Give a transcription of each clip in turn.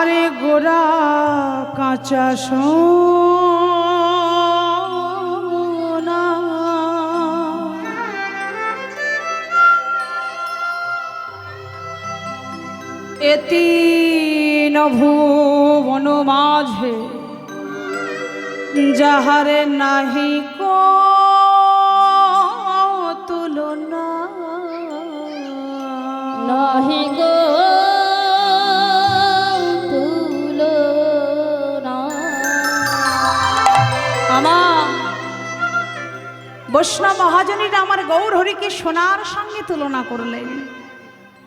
আরে গোরা কাঁচা সোনা এতি নভুবন মাঝে যাহারে নাহি কো তুলনা নাহি গো তুলনা। আমার বৈষ্ণব মহাজনীরা আমার গৌর হরিকে সোনার সঙ্গে তুলনা করলেন।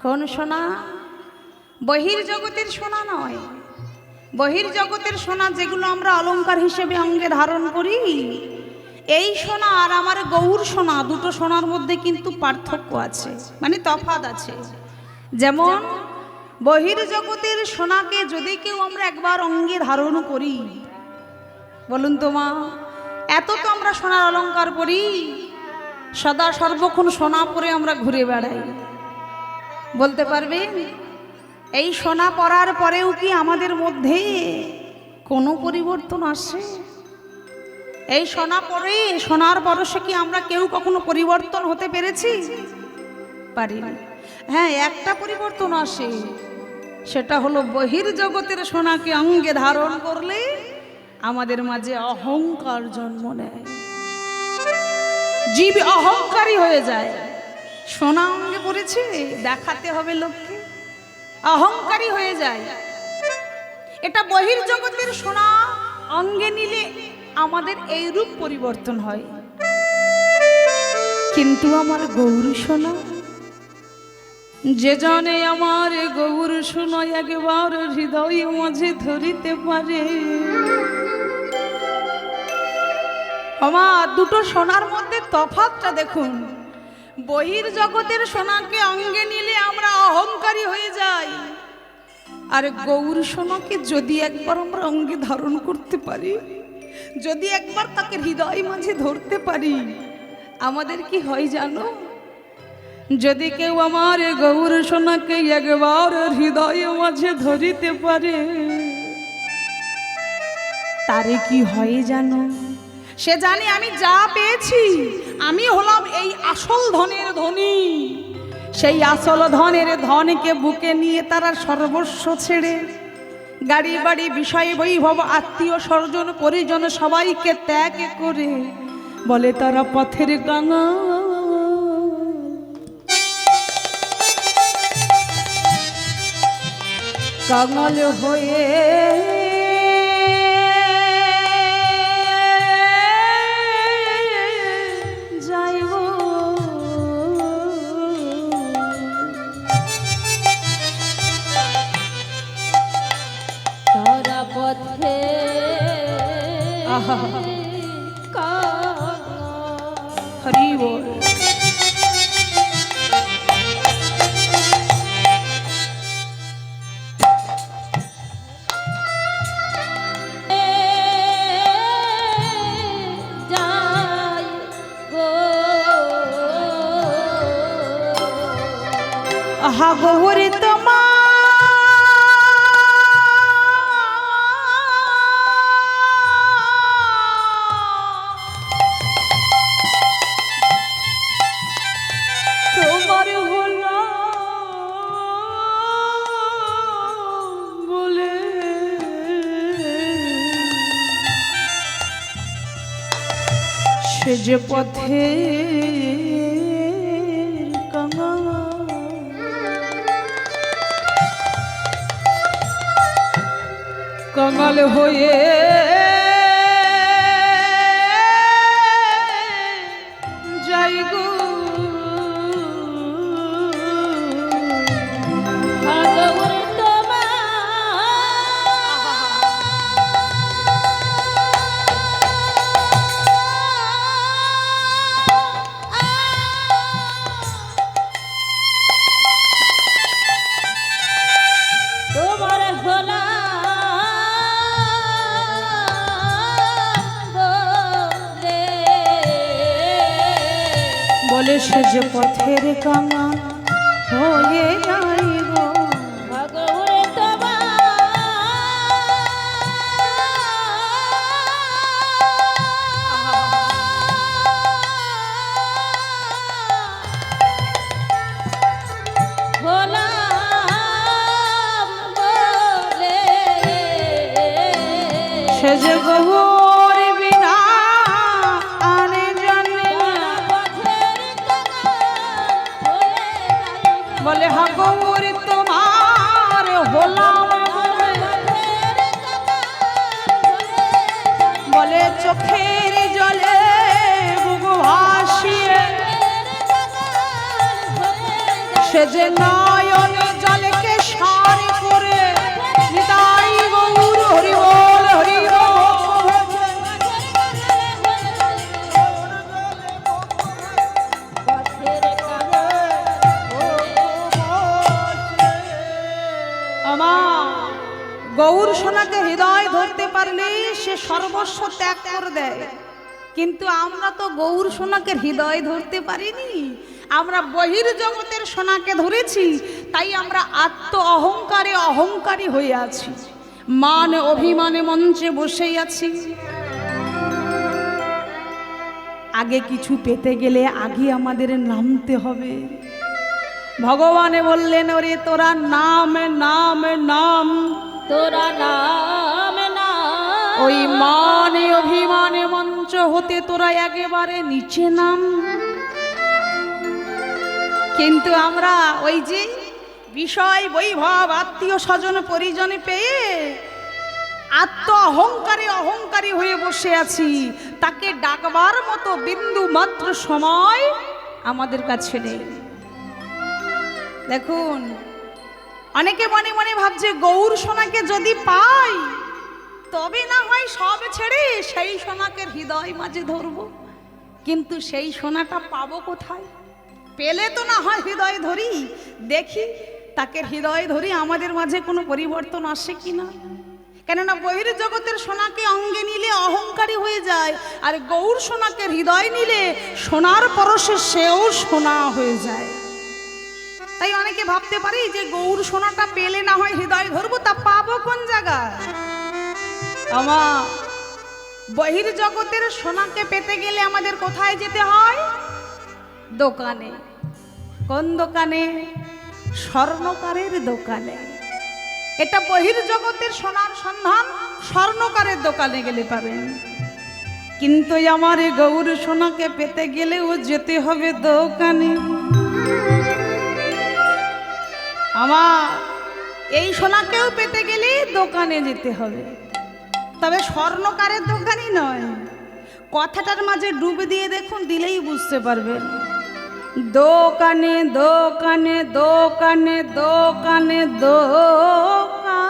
কোন সোনা? বহির্জগতের সোনা নয়, বহির্জগতের সোনা যেগুলো আমরা অলংকার হিসেবে অঙ্গে ধারণ করি, এই সোনা আর আমার গৌর সোনা, দুটো সোনার মধ্যে কিন্তু পার্থক্য আছে, মানে তফাৎ আছে। যেমন বহির্জগতের সোনাকে যদি কেউ আমরা একবার অঙ্গে ধারণ করি, বলুন তো মা, এত তো আমরা সোনার অলংকার পরি, সদা সর্বক্ষণ সোনা পরে আমরা ঘুরে বেড়াই, বলতে পারবেন এই সোনা পরার পরেও কি আমাদের মধ্যে কোনো পরিবর্তন আসে? এই সোনা পরে, সোনার পরশে কি আমরা কেউ কখনো পরিবর্তন হতে পেরেছি? পারিনি। হ্যাঁ, একটা পরিবর্তন আসে, সেটা হলো বহির্জগতের সোনাকে অঙ্গে ধারণ করলে আমাদের মাঝে অহংকার জন্ম নেয়, জীব অহংকারী হয়ে যায়। সোনা অঙ্গে পড়েছে, দেখাতে হবে লোককে, অহংকারী হয়ে যায়। এটা বহির্জগতের সোনা অঙ্গে নিলে আমাদের এই রূপ পরিবর্তন হয়। কিন্তু আমার গৌর সোনা, যে জানে আমার গৌর সোনা একবার হৃদয় মাঝে ধরিতে পারে। আমার দুটো সোনার মধ্যে তফাৎটা দেখুন। বহির্জগতের সোনাকে অঙ্গে নিলে আমরা অহংকারী হয়ে যাই, আর গৌর সোনাকে যদি একবার আমরা অঙ্গে ধারণ করতে পারি, যদি একবার তাকে হৃদয় মাঝে ধরতে পারি, আমাদের কি হয় জানো? যদি কেউ আমার গৌর সোনাকে একবার হৃদয় মাঝে ধরিতে পারে, তারে কি হয় জানো? সে জানে আমি যা পেয়েছি, আমি হলাম এই আসল ধনের ধনী। সেই আসল ধনের ধনকে বুকে নিয়ে তারা সর্বস্ব ছেড়ে গাড়ি বাড়ি বিষয় বৈভব আত্মীয় স্বজন পরিজন সবাইকে ত্যাগ করে বলে তারা পথের কাঙাল। কাঙাল হয়ে পথে হরি বল। আহা গৌরী তোমার হলো বলে সে যে পথে কাঙাল হয়ে যাই গো। বলে সে যে পথের কাঙাল হয়ে যাই গো। ভগবান তোমার সে যে গৌর বিনা আরে জানে বলে হা গৌর তোমার হলাম বলে চোখের জলে বুক ভাসিয়ে সে যে নয়ন জলকে সার করে নিতাই গৌর হরি বল হরি আমার গৌর সোনাকে হৃদয় ধরতে পারলে সে সর্বস্ব ত্যাগ করে দেয়, কিন্তু আমরা তো গৌর সোনাকে হৃদয় ধরতে পারিনি। আমরা বহির জগতের সোনাকে ধরেছি, তাই আমরা আত্ম অহংকারে অহংকারী হয়ে আছি, মান অভিমানে মঞ্চে বসেই আছি। আগে কিছু পেতে গেলে আগে আমাদের নামতে হবে। ভগবানে বললেন ওরে তোরা নাম নাম নাম, তোরা নাম নাম, ওই মানে অভিমানে মঞ্চ হতে তোরা একেবারে নিচে নাম। কিন্তু আমরা ওই যে বিষয় বৈভব আত্মীয় স্বজন পরিজনে পেয়ে আত্ম অহংকারে অহংকারী হয়ে বসে আছি, তাকে ডাকবার মতো বিন্দু মাত্র সময় আমাদের কাছে নেই। দেখুন, অনেকে মনে মনে ভাবছে গৌর সোনাকে যদি পাই তবে না হয় সব ছেড়ে সেই সোনাকে হৃদয় মাঝে ধরবো, কিন্তু সেই সোনাটা পাবো কোথায়? পেলে তো না হয় হৃদয় ধরি, দেখি তাকে হৃদয় ধরি আমাদের মাঝে কোনো পরিবর্তন আসে কিনা। কেননা বহির জগতের সোনাকে অঙ্গে নিলে অহংকারী হয়ে যায়, আর গৌর সোনাকে হৃদয় নিলে সোনার পরশে সেও সোনা হয়ে যায়। তাই অনেকে ভাবতে পারি যে গৌর সোনাটা পেলে না হয় হৃদয় ধরবো, তা পাবো কোন জায়গায়? আমার বহির জগতের সোনাকে পেতে গেলে আমাদের কোথায় যেতে হয়? দোকানে। কোন দোকানে? স্বর্ণকারের দোকানে। এটা বহির জগতের সোনার সন্ধান স্বর্ণকারের দোকানে গেলে পাবেন, কিন্তু আমার এই গৌর সোনাকে পেতে গেলেও যেতে হবে দোকানে। আমার এই সোনাকেও পেতে গেলে দোকানে যেতে হবে, তবে স্বর্ণকারের দোকানই নয়। কথাটার মাঝে ডুবে দিয়ে দেখুন, দিলেই বুঝতে পারবেন। দোকানে দোকানে দোকানে দোকানে দোকানে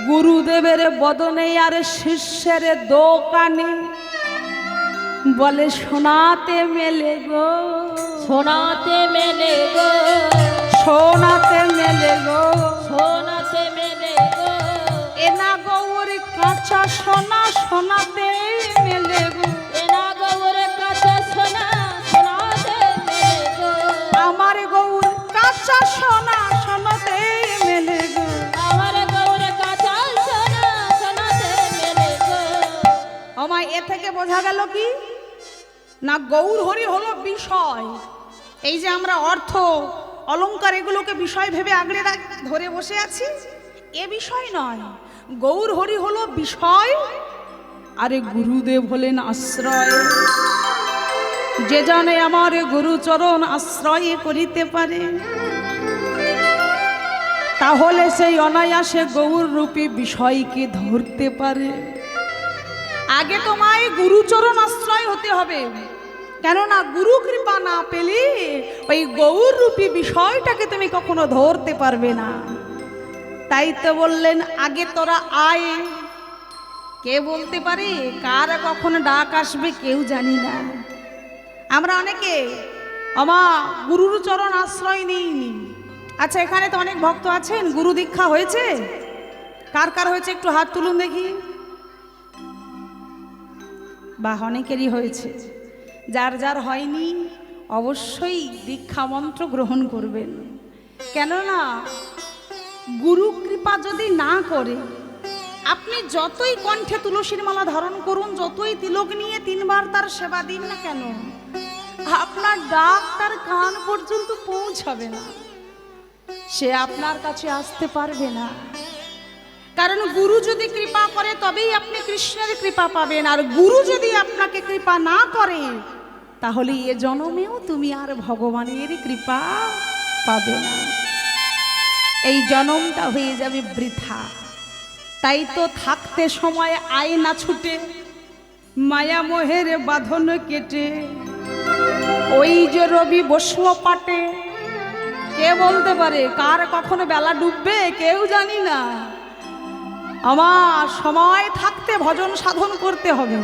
গুরুদেবের বদনে আর শিষ্যের দোকানে বলে সোনাতে মেলে গো, সোনাতে মেলে গো, সোনাতে মেলে গো, সোনাতে মেলে গো, এনা গৌর কাঁচা সোনা সোনাতে মেলে গো, এনা গৌর কাঁচা সোনা সোনাতে মেলে গো, আমার গৌর কাঁচা সোনা সোনাতে মেলে গো, আমার গৌর কাঁচা সোনা সোনাতে মেলে গো। আমায় এ থেকে বোঝা গেল কি না, গৌর হরি হলো বিষয়। এই যে আমরা অর্থ অলংকার এগুলোকে বিষয় ভেবে আগলে ধরে বসে আছি, এ বিষয় নয়। গৌর হরি হলো বিষয়, আরে গুরুদেব হলেন আশ্রয়। যে জানে আমার গুরুচরণ আশ্রয় করিতে পারে, তাহলে সেই অনায়াসে গৌর রূপী বিষয়কে ধরতে পারে। আগে তোমায় গুরুচরণ আশ্রয় হতে হবে, কেননা গুরু কৃপা না পেলে ওই গৌর রূপী বিষয়টাকে তুমি কখনো ধরতে পারবে না। তাই তো বললেন আগে তোরা আয়। কে বলতে পারে কার কখন ডাক আসবে কেউ জানি না। আমরা অনেকে আমার গুরুর চরণ আশ্রয় নিইনি। আচ্ছা, এখানে তো অনেক ভক্ত আছেন, গুরু দীক্ষা হয়েছে? কার কার হয়েছে একটু হাত তুলুন দেখি। বা অনেকেরই হয়েছে। যার যার হয়নি অবশ্যই দীক্ষা মন্ত্র গ্রহণ করবেন, কেননা গুরু কৃপা যদি না করে আপনি যতই কণ্ঠে তুলসীর মালা ধারণ করুন, যতই তিলক নিয়ে 3 বার তার সেবা দিন না কেন, আপনার ডাক তার কান পর্যন্ত পৌঁছাবে না, সে আপনার কাছে আসতে পারবে না। কারণ গুরু যদি কৃপা করে তবেই আপনি কৃষ্ণের কৃপা পাবেন, আর গুরু যদি আপনাকে কৃপা না করে তাহলে এ জন্মেও তুমি আর ভগবানের কৃপা পাবে না, এই জন্মটা হয়ে যাবে বৃথা। তাই তো থাকতে সময় আয়না ছুটে, মায়া মোহের বাঁধন কেটে, ওই যে রবি বসল পাটে, কে বলতে পারে কার কখনো বেলা ডুববে, কেউ জানি না। আমার সময় থাকতে ভজন সাধন করতে হবে।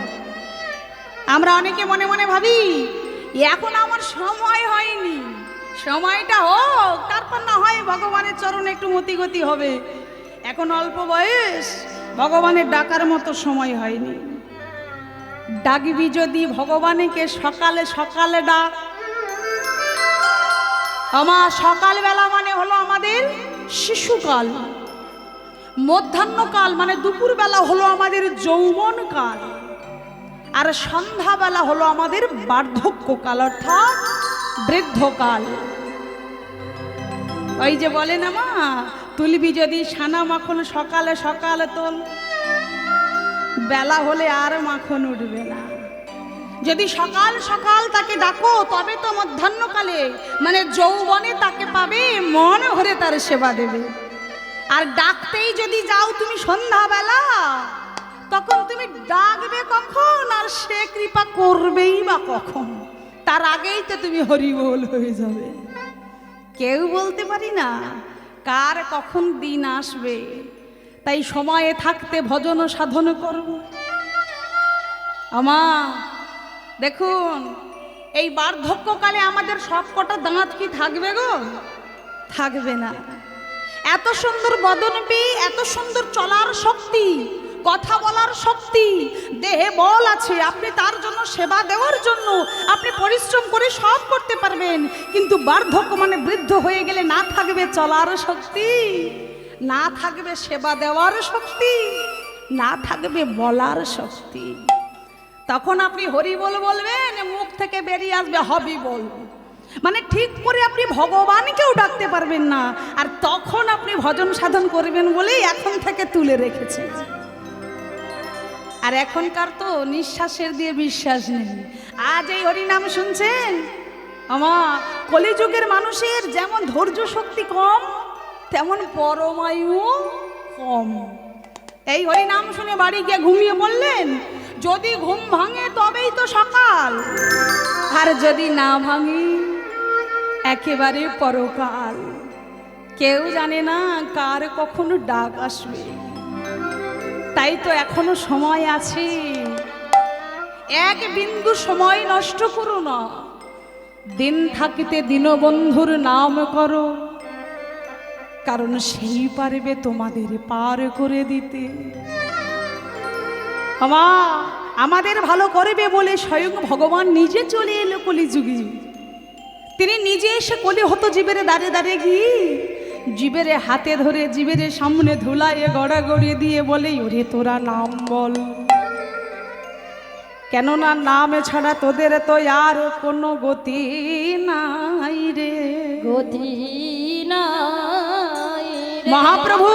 আমরা অনেকে মনে মনে ভাবি এখন আমার সময় হয়নি, সময়টা হোক তারপর না হয় ভগবানের চরণে একটু মতিগতি হবে। এখন অল্প বয়স, ভগবানের ডাকার মতো সময় হয়নি। ডাকবি যদি ভগবানকে সকালে সকালে ডাক। আমার সকালবেলা মানে হলো আমাদের শিশুকাল, মধ্যাহ্নকাল মানে দুপুরবেলা হলো আমাদের যৌবনকাল, আর সন্ধ্যাবেলা হলো আমাদের বার্ধক্যকাল অর্থাৎ বৃদ্ধকাল। ওই যে বলে না মা, তুলবি যদি সানা মাখন সকালে সকালে তোল, বেলা হলে আর মাখন উঠবে না। যদি সকাল সকাল তাকে ডাকো তবে তো মধ্যাহ্নকালে মানে যৌবনে তাকে পাবে, মন ভরে তার সেবা দেবে। আর ডাকতেই যদি যাও তুমি সন্ধ্যাবেলা, তখন তুমি ডাকবে কখন আর সে কৃপা করবেই বা কখন? তার আগেই তো তুমি হরিবোল হয়ে যাবে। কেউ বলতে পারি না কার কখন দিন আসবে। তাই সময়ে থাকতে ভজন সাধন করব। আমা দেখুন, এই বার্ধক্যকালে আমাদের সব কটা দাঁত কি থাকবে গো? থাকবে না। এত সুন্দর বদন পেয়ে, এত সুন্দর চলার শক্তি, কথা বলার শক্তি, দেহে বল আছে, আপনি তার জন্য সেবা দেওয়ার জন্য আপনি পরিশ্রম করে সব করতে পারবেন। কিন্তু বার্ধক্য মানে বৃদ্ধ হয়ে গেলে না থাকবে চলার শক্তি, না থাকবে সেবা দেওয়ার শক্তি, না থাকবে বলার শক্তি। তখন আপনি হরি বল বলবেন, মুখ থেকে বেরিয়ে আসবে হবি বল, মানে ঠিক করে আপনি ভগবানকেও ডাকতে পারবেন না। আর তখন আপনি ভজন সাধন করবেন বলেই এখন থেকে তুলে রেখেছেন। আর এখনকার তো নিঃশ্বাসের দিয়ে বিশ্বাস নেই। আজ এই হরিনাম শুনছেন, আমার কলিযুগের মানুষের যেমন ধৈর্য শক্তি কম, তেমন পরমায়ু কম। এই হরিনাম শুনে বাড়ি গিয়ে ঘুমিয়ে পড়লেন, যদি ঘুম ভাঙে তবেই তো সকাল, আর যদি না ভাঙে একেবারে পরকাল। কেউ জানে না কার কখনো ডাক আসবে। তাই তো এখনো সময় আছে, এক বিন্দু সময় নষ্ট করো না। দিন থাকিতে দীনবন্ধুর নাম করো, কারণ সেই পারবে তোমাদের পার করে দিতে। আমাদের ভালো করবে বলে স্বয়ং ভগবান নিজে চলে এলো কলিযুগে। তিনি নিজে এসে কলি হতো জীবের দাঁড়ে দাঁড়ে গিয়ে, জীবের হাতে ধরে জীবের সামনে ধুলাইয়ে গড়াগড়ি দিয়ে বলে, ওরে তোরা নাম বল, কেননা নাম ছাড়া তোদের তো আর কোনো গতি নাই রে, গতি নাই রে। মহাপ্রভু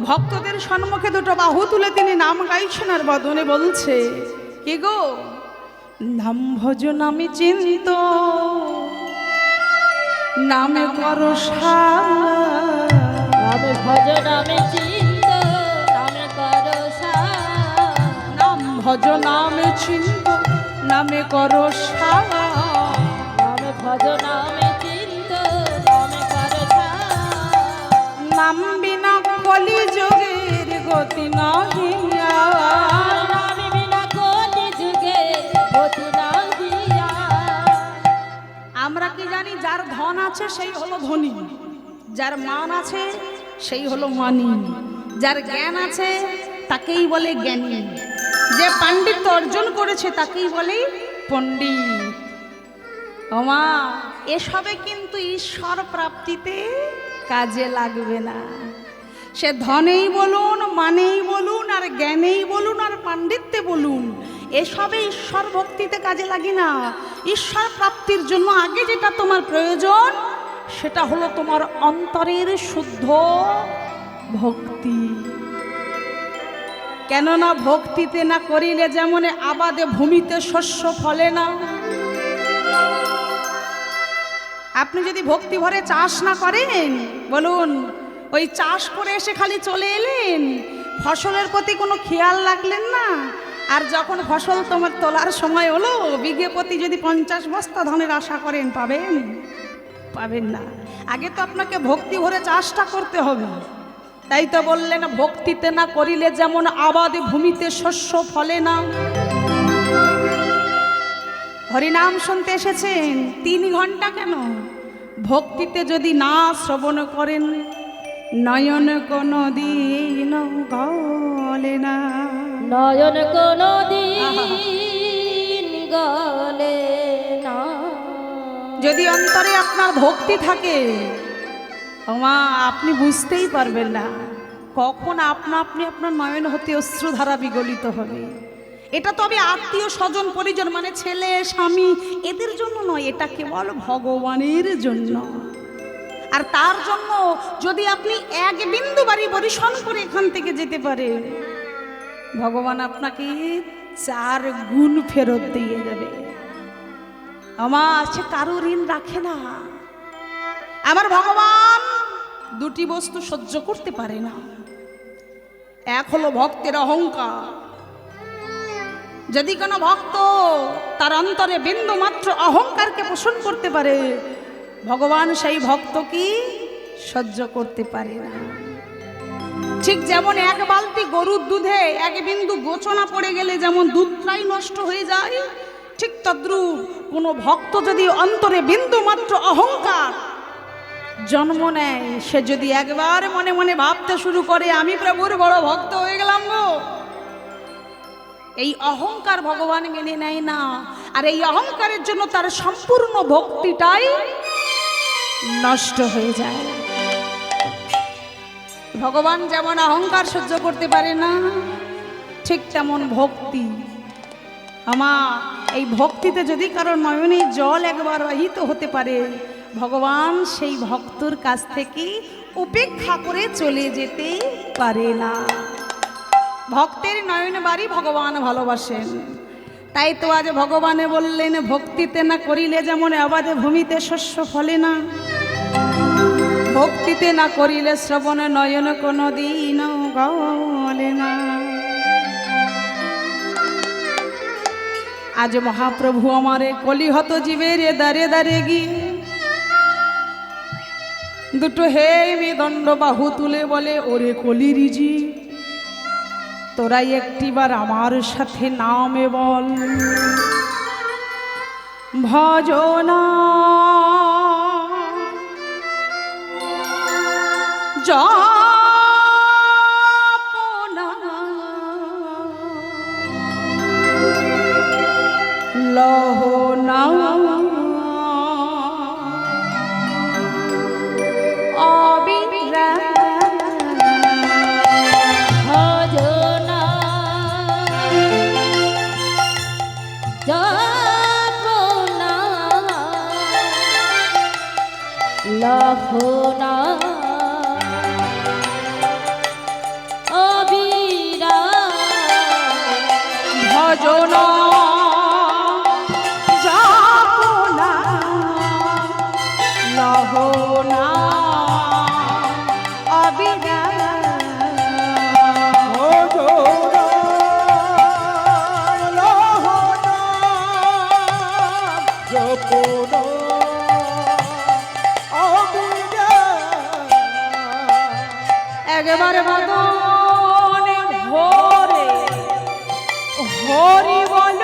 ভক্তদের সম্মুখে দুটো বাহু তুলে তিনি নাম গাইছেন, আর বদনে বলছে কি গো, নাম ভজন আমি চিন্ত, নামে করো নামে ভজন আমি চিন্ত, নামে করো নাম ভজন আমি চিন্ত, নামে করো নামে ভজন আমি চিন্ত, নামে করো নাম বিনা কলি যোগের গতি নাহি। নামে বিনা কলি যুগে গতি নাহি। আমরা কি জানি, যার ধন আছে সেই হলো ধনী, যার মান আছে সেই হলো মানি, যার জ্ঞান আছে তাকেই বলে জ্ঞানী, যে পাণ্ডিত্য অর্জন করেছে তাকেই বলে পণ্ডিত। ওমা এসবে কিন্তু ঈশ্বর প্রাপ্তিতে কাজে লাগবে না। সে ধনেই বলুন, মানেই বলুন, আর জ্ঞানেই বলুন, আর পাণ্ডিত্যে বলুন, এসবে ঈশ্বর ভক্তিতে কাজে লাগে না। ঈশ্বর প্রাপ্তির জন্য আগে যেটা তোমার প্রয়োজন সেটা হলো তোমার অন্তরের শুদ্ধ ভক্তি। কেননা ভক্তিতে না করিলে যেমন আবাদে ভূমিতে শস্য ফলে না। আপনি যদি ভক্তি ভরে চাষ না করেন, বলুন ওই চাষ করে এসে খালি চলে এলেন, ফসলের প্রতি কোনো খেয়াল রাখলেন না, আর যখন ফসল তোমার তোলার সময় হলো বিঘে প্রতি যদি 50 বস্তা ধানের আশা করেন, পাবেন? পাবেন না। আগে তো আপনাকে ভক্তি ভরে চাষটা করতে হবে। তাই তো বললেন ভক্তিতে না করিলে যেমন আবাদে ভূমিতে শস্য ফলে না। হরিনাম শুনতে এসেছেন 3 ঘন্টা কেন? ভক্তিতে যদি না শ্রবণ করেন, নয়ন কোনো দিন গলে না। নয়ন কোনো দিন গলে না। যদি অন্তরে আপনার ভক্তি থাকে, মা আপনি বুঝতেই পারবেন না কখন আপনি আপনার নয়ন হতে অশ্রুধারা বিগলিত হবে। এটা তবে আত্মীয় স্বজন পরিজন মানে ছেলে স্বামী এদের জন্য নয়, এটা কেবল ভগবানের জন্য। আর তার জন্য যদি আপনি 1 বিন্দু বাড়ি পরিশ্রম করে এখান থেকে যেতে পারে, ভগবান আপনাকে 4 গুণ ফেরত দিয়ে যাবে। আমার সে কারো ঋণ রাখে না। আমার ভগবান 2টি বস্তু সহ্য করতে পারে না। এক হলো ভক্তের অহংকার। যদি কোনো ভক্ত তার অন্তরে বিন্দু মাত্র অহংকারকে পোষণ করতে পারে, ভগবান সেই ভক্তকে সহ্য করতে পারে না। ঠিক যেমন 1 বালতি গরুর দুধে 1 বিন্দু গোচনা পড়ে গেলে যেমন দুধটাই নষ্ট হয়ে যায়, ঠিক তদ্রূপ কোনো ভক্ত যদি অন্তরে বিন্দু মাত্র অহংকার জন্ম নেয়, সে যদি একবার মনে মনে ভাবতে শুরু করে আমি প্রভুর বড় ভক্ত হয়ে গেলাম গো, এই অহংকার ভগবান মেনে নেয় না। আর এই অহংকারের জন্য তার সম্পূর্ণ ভক্তিটাই নষ্ট হয়ে যায়। ভগবান যেমন অহংকার সহ্য করতে পারে না, ঠিক তেমন ভক্তি। আমার এই ভক্তিতে যদি কারো নয়নে জল একবার বাহিত হতে পারে, ভগবান সেই ভক্তর কাছ থেকে উপেক্ষা করে চলে যেতে পারে না। ভক্তের নয়নে বাড়ি ভগবান ভালোবাসেন। তাই তো আজ ভগবানে বললেন ভক্তিতে না করিলে যেমন আবাদে ভূমিতে শস্য ফলে না। ভক্তিতে না করিলে শ্রবণে নয়ন কোনো দিন গলে না। আজ মহাপ্রভু আমারে কলিহত জীবের দারে দারে গিয়ে 2 হেমি দণ্ড বাহু তুলে বলে, ওরে কলিরিজি তোরা একটিবার আমার সাথে নামে বল ভজনা জপনা লহনা ভজনা জপনা লহনা অবিরা ভজনা জপনা লহনা অবিরা একবারে বাদনে ভোরে হরি বল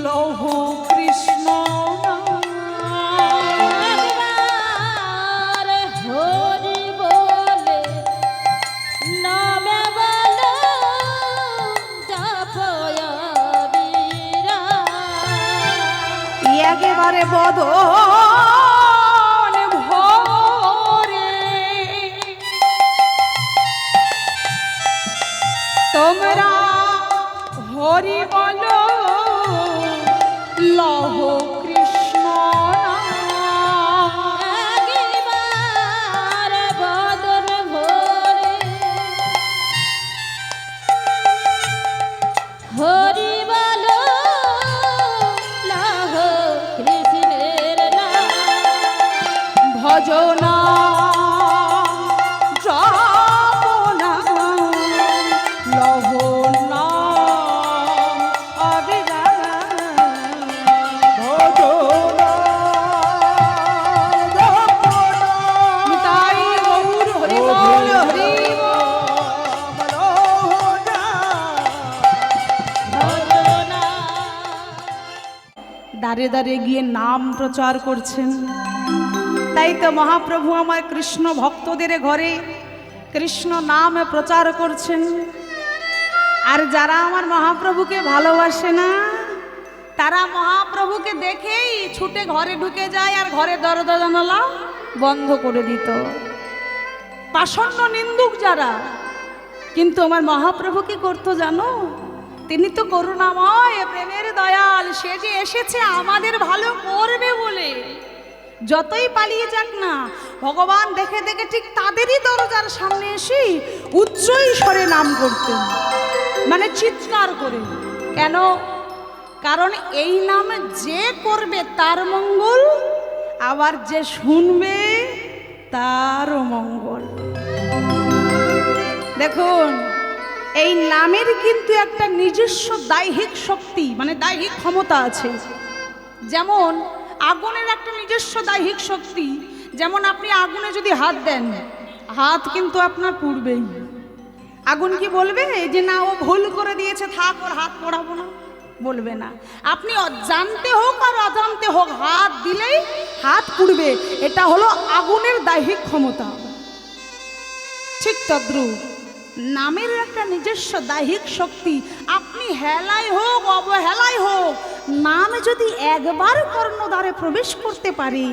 লৌহ কৃষ্ণ একবার হরি বলে নামে বলো জপয় বীরা। একেবারে বদনে ভোরে তোমরা হরি বল লহ কৃষ্ণ একবার বদন ভোরে জপনা লহ নাম অবিরাম ভজনা জপনা নিতাই গৌর হরি বল হরি বল। ভজনা দাঁড়ে দাঁড়িয়ে গিয়ে নাম প্রচার করছেন। তাই তো মহাপ্রভু আমার কৃষ্ণ ভক্তদের ঘরে কৃষ্ণ নাম প্রচার করছেন। আর যারা আমার মহাপ্রভুকে ভালোবাসে না তারা মহাপ্রভুকে দেখেই ছুটে ঘরে ঢুকে যায় আর ঘরে দরজা জানালা বন্ধ করে দিত। পাষণ্ড নিন্দুক যারা, কিন্তু আমার মহাপ্রভু কি করতো জানো? তিনি তো করুণাময় প্রেমের দয়াল, সে যে এসেছে আমাদের ভালো করবে বলে। যতই পালিয়ে যাক না, ভগবান দেখে দেখে ঠিক তাদেরই দরজার সামনে এসে উচ্চ স্বরে নাম করতেন, মানে চিৎকার করে। কেন? কারণ এই নাম যে করবে তার মঙ্গল, আবার যে শুনবে তারও মঙ্গল। দেখুন, এই নামের কিন্তু একটা নিজস্ব দাৈহিক শক্তি, মানে দাৈহিক ক্ষমতা আছে। যেমন আগুনের একটা নিজস্ব দাৈহিক শক্তি। যেমন আপনি আগুনে যদি হাত দেন, হাত কিন্তু আপনার পুড়বেই। আগুন কি বলবে যে না ও ভুল করে দিয়েছে, থাক ওর হাত পোড়াবো না? বলবে না। আপনি জানতে হোক আর অজান্তে হোক হাত দিলেই হাত পুড়বে। এটা হলো আগুনের দাৈহিক ক্ষমতা। ঠিক তদ্রূপ নামের একটা নিজস্ব দাৈহিক শক্তি। আপনি হেলায় হোক অবহেলায় হোক, নাম যদি একবার কর্ণদ্বারে প্রবেশ করতে পারে,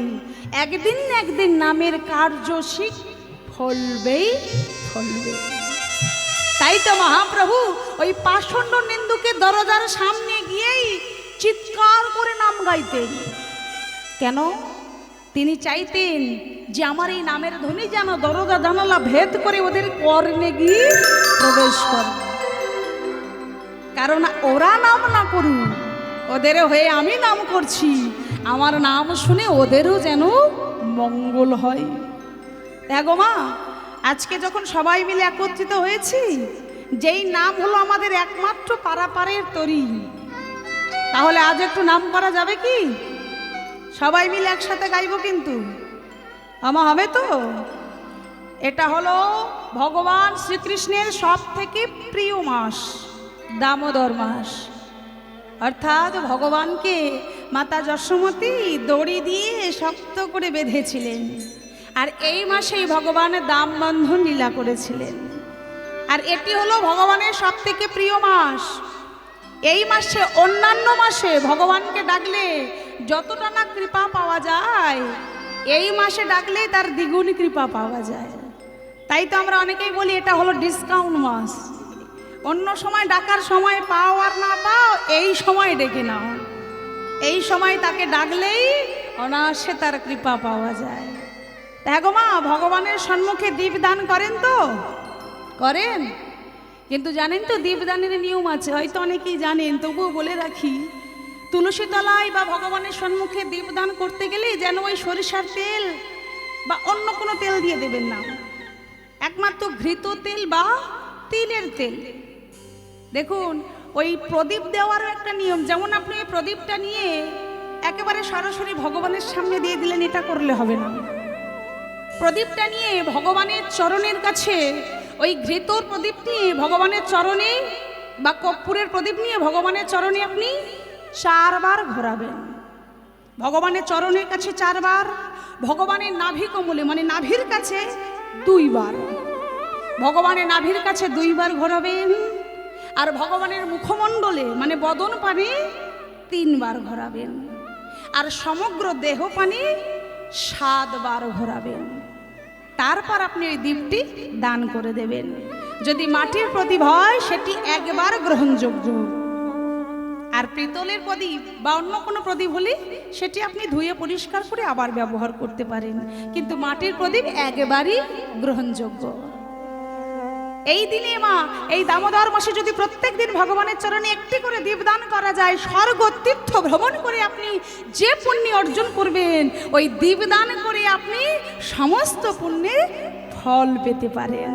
একদিন না একদিন নামের কার্যশিক ফলবেই ফলবে। তাই তো মহাপ্রভু ওই পাষণ্ড নিন্দুকের দরজার সামনে গিয়েই চিৎকার করে নাম গাইতেন। কেন? তিনি চাইতেন যে আমার এই নামের ধ্বনি যেন দরজা জানালা ভেদ করে ওদের কর্ণে গিয়ে প্রবেশ করে। কারণ ওরা নাম না করুক, ওদের হয়ে আমি নাম করছি, আমার নাম শুনে ওদেরও যেন মঙ্গল হয়। দেখো মা, আজকে যখন সবাই মিলে একত্রিত হয়েছি, যেই নাম হলো আমাদের একমাত্র পারাপারের তরি, তাহলে আজ একটু নাম করা যাবে কি? সবাই মিলে একসাথে গাইবো কিন্তু আমার হবে তো? এটা হলো ভগবান শ্রীকৃষ্ণের সব থেকে প্রিয় মাস, দামোদর মাস। অর্থাৎ ভগবানকে মাতা যশোমতী দড়ি দিয়ে শক্ত করে বেঁধেছিলেন, আর এই মাসেই ভগবানের দাম বন্ধন লীলা করেছিলেন। আর এটি হলো ভগবানের সব থেকে প্রিয় মাস। এই মাসে অন্যান্য মাসে ভগবানকে ডাকলে যতটা না কৃপা পাওয়া যায়, এই মাসে ডাকলে তার দ্বিগুণ কৃপা পাওয়া যায়। তাই তো আমরা অনেকেই বলি এটা হলো ডিসকাউন্ট মাস। অন্য সময় ডাকার সময় পাও আর না পাও, এই সময় ডেকে নাও। এই সময় তাকে ডাকলেই অনায়াসে তার কৃপা পাওয়া যায়। দেখো মা, ভগবানের সম্মুখে দীপদান করেন তো? করেন। কিন্তু জানেন তো দীপদানের নিয়ম আছে, হয়তো অনেকেই জানেন, তবুও বলে রাখি। তুলসী তলায় বা ভগবানের সম্মুখে দীপদান করতে গেলে যেন ওই সরিষার তেল বা অন্য কোনো তেল দিয়ে দেবেন না, একমাত্র ঘৃত তেল বা তিলের তেল। দেখুন, ওই প্রদীপ দেওয়ারও একটা নিয়ম। যেমন আপনি এই প্রদীপটা নিয়ে একেবারে সরাসরি ভগবানের সামনে দিয়ে দিলেন, এটা করলে হবে না। প্রদীপটা নিয়ে ভগবানের চরণের কাছে, ওই ঘৃতর প্রদীপ নিয়ে ভগবানের চরণে বা কর্পূরের প্রদীপ নিয়ে ভগবানের চরণে আপনি 4 বার ঘোরাবেন। ভগবানের চরণের কাছে 4 বার, ভগবানের নাভি কমলে মানে নাভির কাছে 2 বার, ভগবানের নাভির কাছে 2 বার ঘোরাবেন। আর ভগবানের মুখমণ্ডলে মানে বদন পানে 3 বার ঘোরাবেন। আর সমগ্র দেহ পানে 7 বার ঘোরাবেন। তারপর আপনি ওই দীপটি দান করে দেবেন। যদি মাটির প্রদীপ হয় সেটি একবার গ্রহণযোগ্য, আর পিতলের প্রদীপ বা অন্য কোনো প্রদীপ হলে সেটি আপনি ধুয়ে পরিষ্কার করে আবার ব্যবহার করতে পারেন, কিন্তু মাটির প্রদীপ একবারই গ্রহণযোগ্য। এই দিনে মা, এই দামোদর মাসে যদি প্রত্যেক দিন ভগবানের চরণে একটি করে দীপদান করা যায়, স্বর্গ তীর্থ ভ্রমণ করে আপনি যে পুণ্য অর্জন করবেন, ওই দীপদান করে আপনি সমস্ত পুণ্যের ফল পেতে পারেন।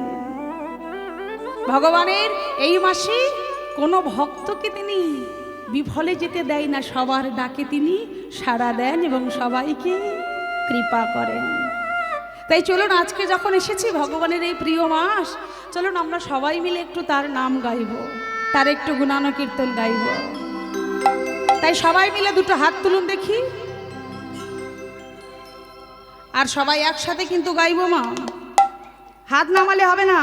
ভগবানের এই মাসে কোনো ভক্তকে তিনি বিফলে যেতে দেয় না, সবার ডাকে তিনি সাড়া দেন এবং সবাইকে কৃপা করেন। তাই চলুন, আজকে যখন এসেছি ভগবানের এই প্রিয় মাস, চলুন আমরা সবাই মিলে একটু তার নাম গাইব, তার একটু গুণানুকীর্তন গাইব। তাই সবাই মিলে দুটো হাত তুলুন দেখি, আর সবাই একসাথে কিন্তু গাইব মা, হাত নামালে হবে না।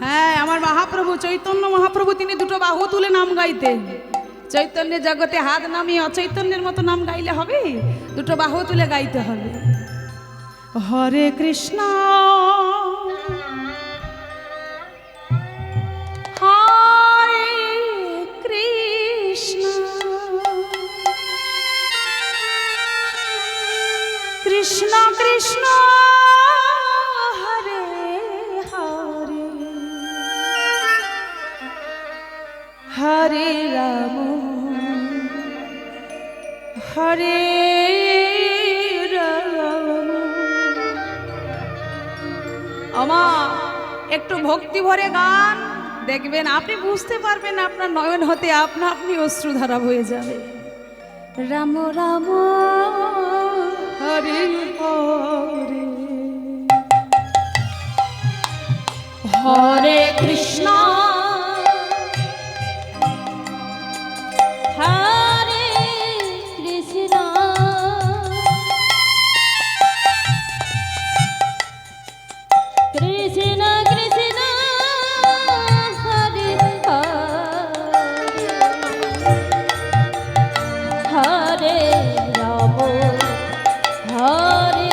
হ্যাঁ, আমার মহাপ্রভু চৈতন্য মহাপ্রভু তিনি দুটো বাহু তুলে নাম গাইতেন। চৈতন্যের জগতে হাত নামিয়ে অচৈতন্যের মতো নাম গাইলে হবে? দুটো বাহু তুলে গাইতে হবে। হরে কৃষ্ণ হরে কৃষ্ণ কৃষ্ণ কৃষ্ণ হরে হরে হরে রাম হরে আমা একটু ভক্তি ভরে গান, দেখবেন আপনি বুঝতে পারবেন, আপনার নয়ন হতে আপনা আপনি অশ্রুধারা হয়ে যাবে। রাম রাম হরে হরে হরে কৃষ্ণ হরে কৃষ্ণ কৃষ্ণ কৃষ্ণ হরে হরে হরে রাম হরে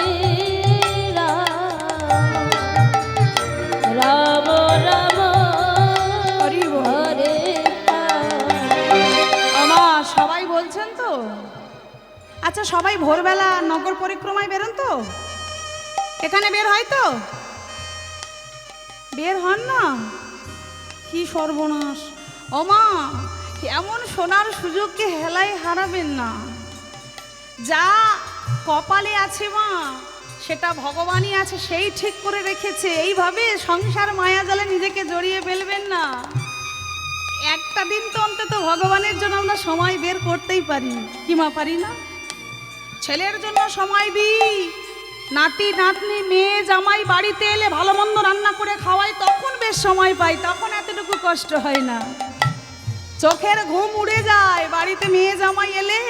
রাম রাম হরি বল। হরে আমার সবাই বলছেন তো? আচ্ছা, সবাই ভোরবেলা নগর পরিক্রমায় বেরোন তো? এখানে বের হয় তো? বের হন না? কি সর্বনাশ! ওমা, এমন সোনার সুযোগকে হেলায় হারাবেন না। যা কপালে আছে মা, সেটা ভগবানই আছে, সেই ঠিক করে রেখেছে। এইভাবে সংসার মায়াজালে নিজেকে জড়িয়ে ফেলবেন না। একটা দিন তো অন্তত ভগবানের জন্য আমরা সময় বের করতেই পারি, কি মা পারি না? ছেলের জন্য সময় দিই, নাতি নাতনি মেয়ে জামাই বাড়িতে এলে ভালো মন্দ রান্না করে খাওয়াই, তখন বেশ সময় পাই, তখন এতটুকু কষ্ট হয় না। চোখের ঘুম উড়ে যায় বাড়িতে মেয়ে জামাই এলে,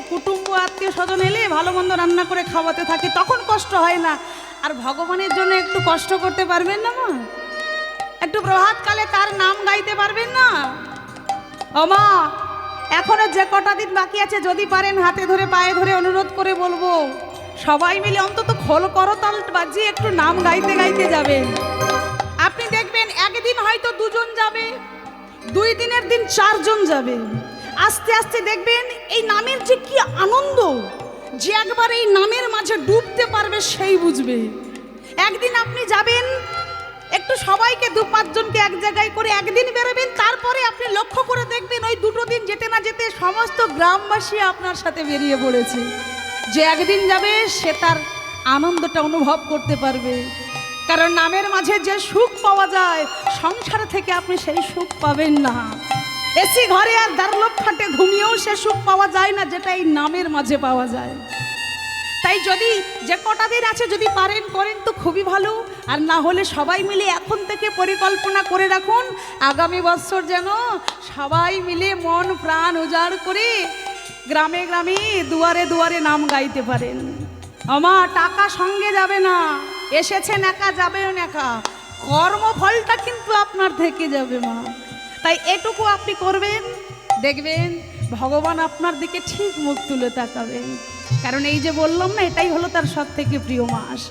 কুটুম্ব আত্মীয় স্বজন এলে ভালো মন্দ রান্না করে খাওয়াতে থাকি, তখন কষ্ট হয় না। আর ভগবানের জন্য একটু কষ্ট করতে পারবেন না মা? একটু প্রভাতকালে তার নাম গাইতে পারবেন না? ও মা, এখনো যে কটা দিন বাকি আছে, যদি পারেন হাতে ধরে পায়ে ধরে অনুরোধ করে বলবো, সবাই মিলে অন্তত খোল করতাল বাজিয়ে একটু নাম গাইতে গাইতে যাবেন। আপনি দেখবেন একদিন হয়তো দুজন যাবে, 2 দিনের দিন 4 জন যাবে। আস্তে আস্তে দেখবেন এই নামের যে কি আনন্দ, যে একবার এই নামের মাঝে ডুবতে পারবে সেই বুঝবে। একদিন আপনি যাবেন, একটু সবাইকে 2-5 জনকে এক জায়গায় করে একদিন বেরোবেন, তারপরে আপনি লক্ষ্য করে দেখবেন ওই 2 দিন যেতে না যেতে সমস্ত গ্রামবাসী আপনার সাথে বেরিয়ে পড়েছে। যে একদিন যাবে সে তার আনন্দটা অনুভব করতে পারবে, কারণ নামের মাঝে যে সুখ পাওয়া যায় সংসার থেকে আপনি সেই সুখ পাবেন না। এসি ঘরে আর দারলোক খাটে ঘুমিয়েও সে সুখ পাওয়া যায় না, যেটা এই নামের মাঝে পাওয়া যায়। তাই যদি যে কটা দিন আছে যদি পারেন করেন তো খুবই ভালো, আর না হলে সবাই মিলে এখন থেকে পরিকল্পনা করে রাখুন, আগামী বছর যেন সবাই মিলে মন প্রাণ উজাড় করে গ্রামে গ্রামে দুয়ারে দুয়ারে নাম গাইতে পারেন। আমার টাকা সঙ্গে যাবে না, এসেছেন একা যাবেও একা, কর্মফলটা কিন্তু আপনার থেকে যাবে মা। তাই এটুকু আপনি করবেন, দেখবেন ভগবান আপনার দিকে ঠিক মুখ তুলে তাকাবেন। কারণ এই যে বললাম না, এটাই হলো তার সব থেকে প্রিয় মাস।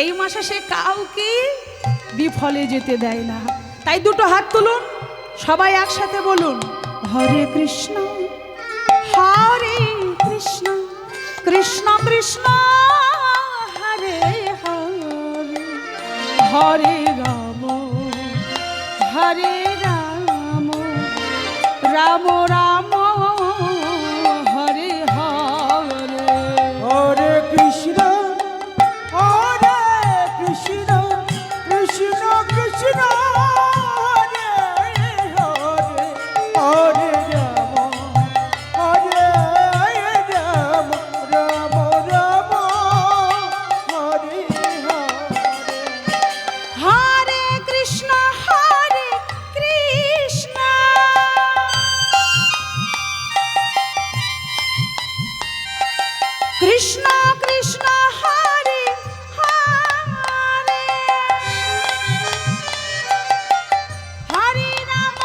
এই মাসে সে কাউকে বিফলে যেতে দেয় না। তাই দুটো হাত তুলুন, সবাই একসাথে বলুন, হরে কৃষ্ণ হরে কৃষ্ণ কৃষ্ণ কৃষ্ণ হরে হরে হরে রাম হরে রাম রাম রাম হরে হরে। হরে কৃষ্ণ কৃষ্ণ কৃষ্ণ হরে হরে, হরে রাম রাম রাম হরে হরে। হরে কৃষ্ণ কৃষ্ণ কৃষ্ণ কৃষ্ণ হরে হরে, হরে রাম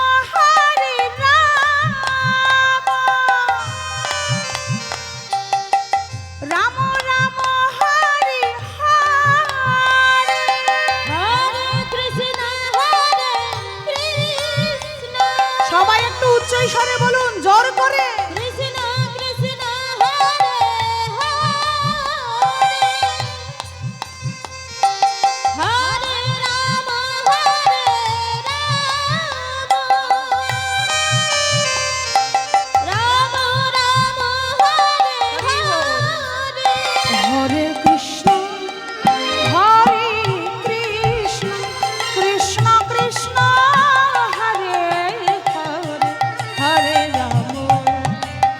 রাম রাম হরে হরে। হরে কৃষ্ণ সবাই একটু উচ্চ স্বরে বলুন, জোর করে। কৃষ্ণ কৃষ্ণ হরে হরে, হরে রাম রাম রাম হরে হরে। হরে কৃষ্ণ কৃষ্ণ কৃষ্ণ হরে হরে,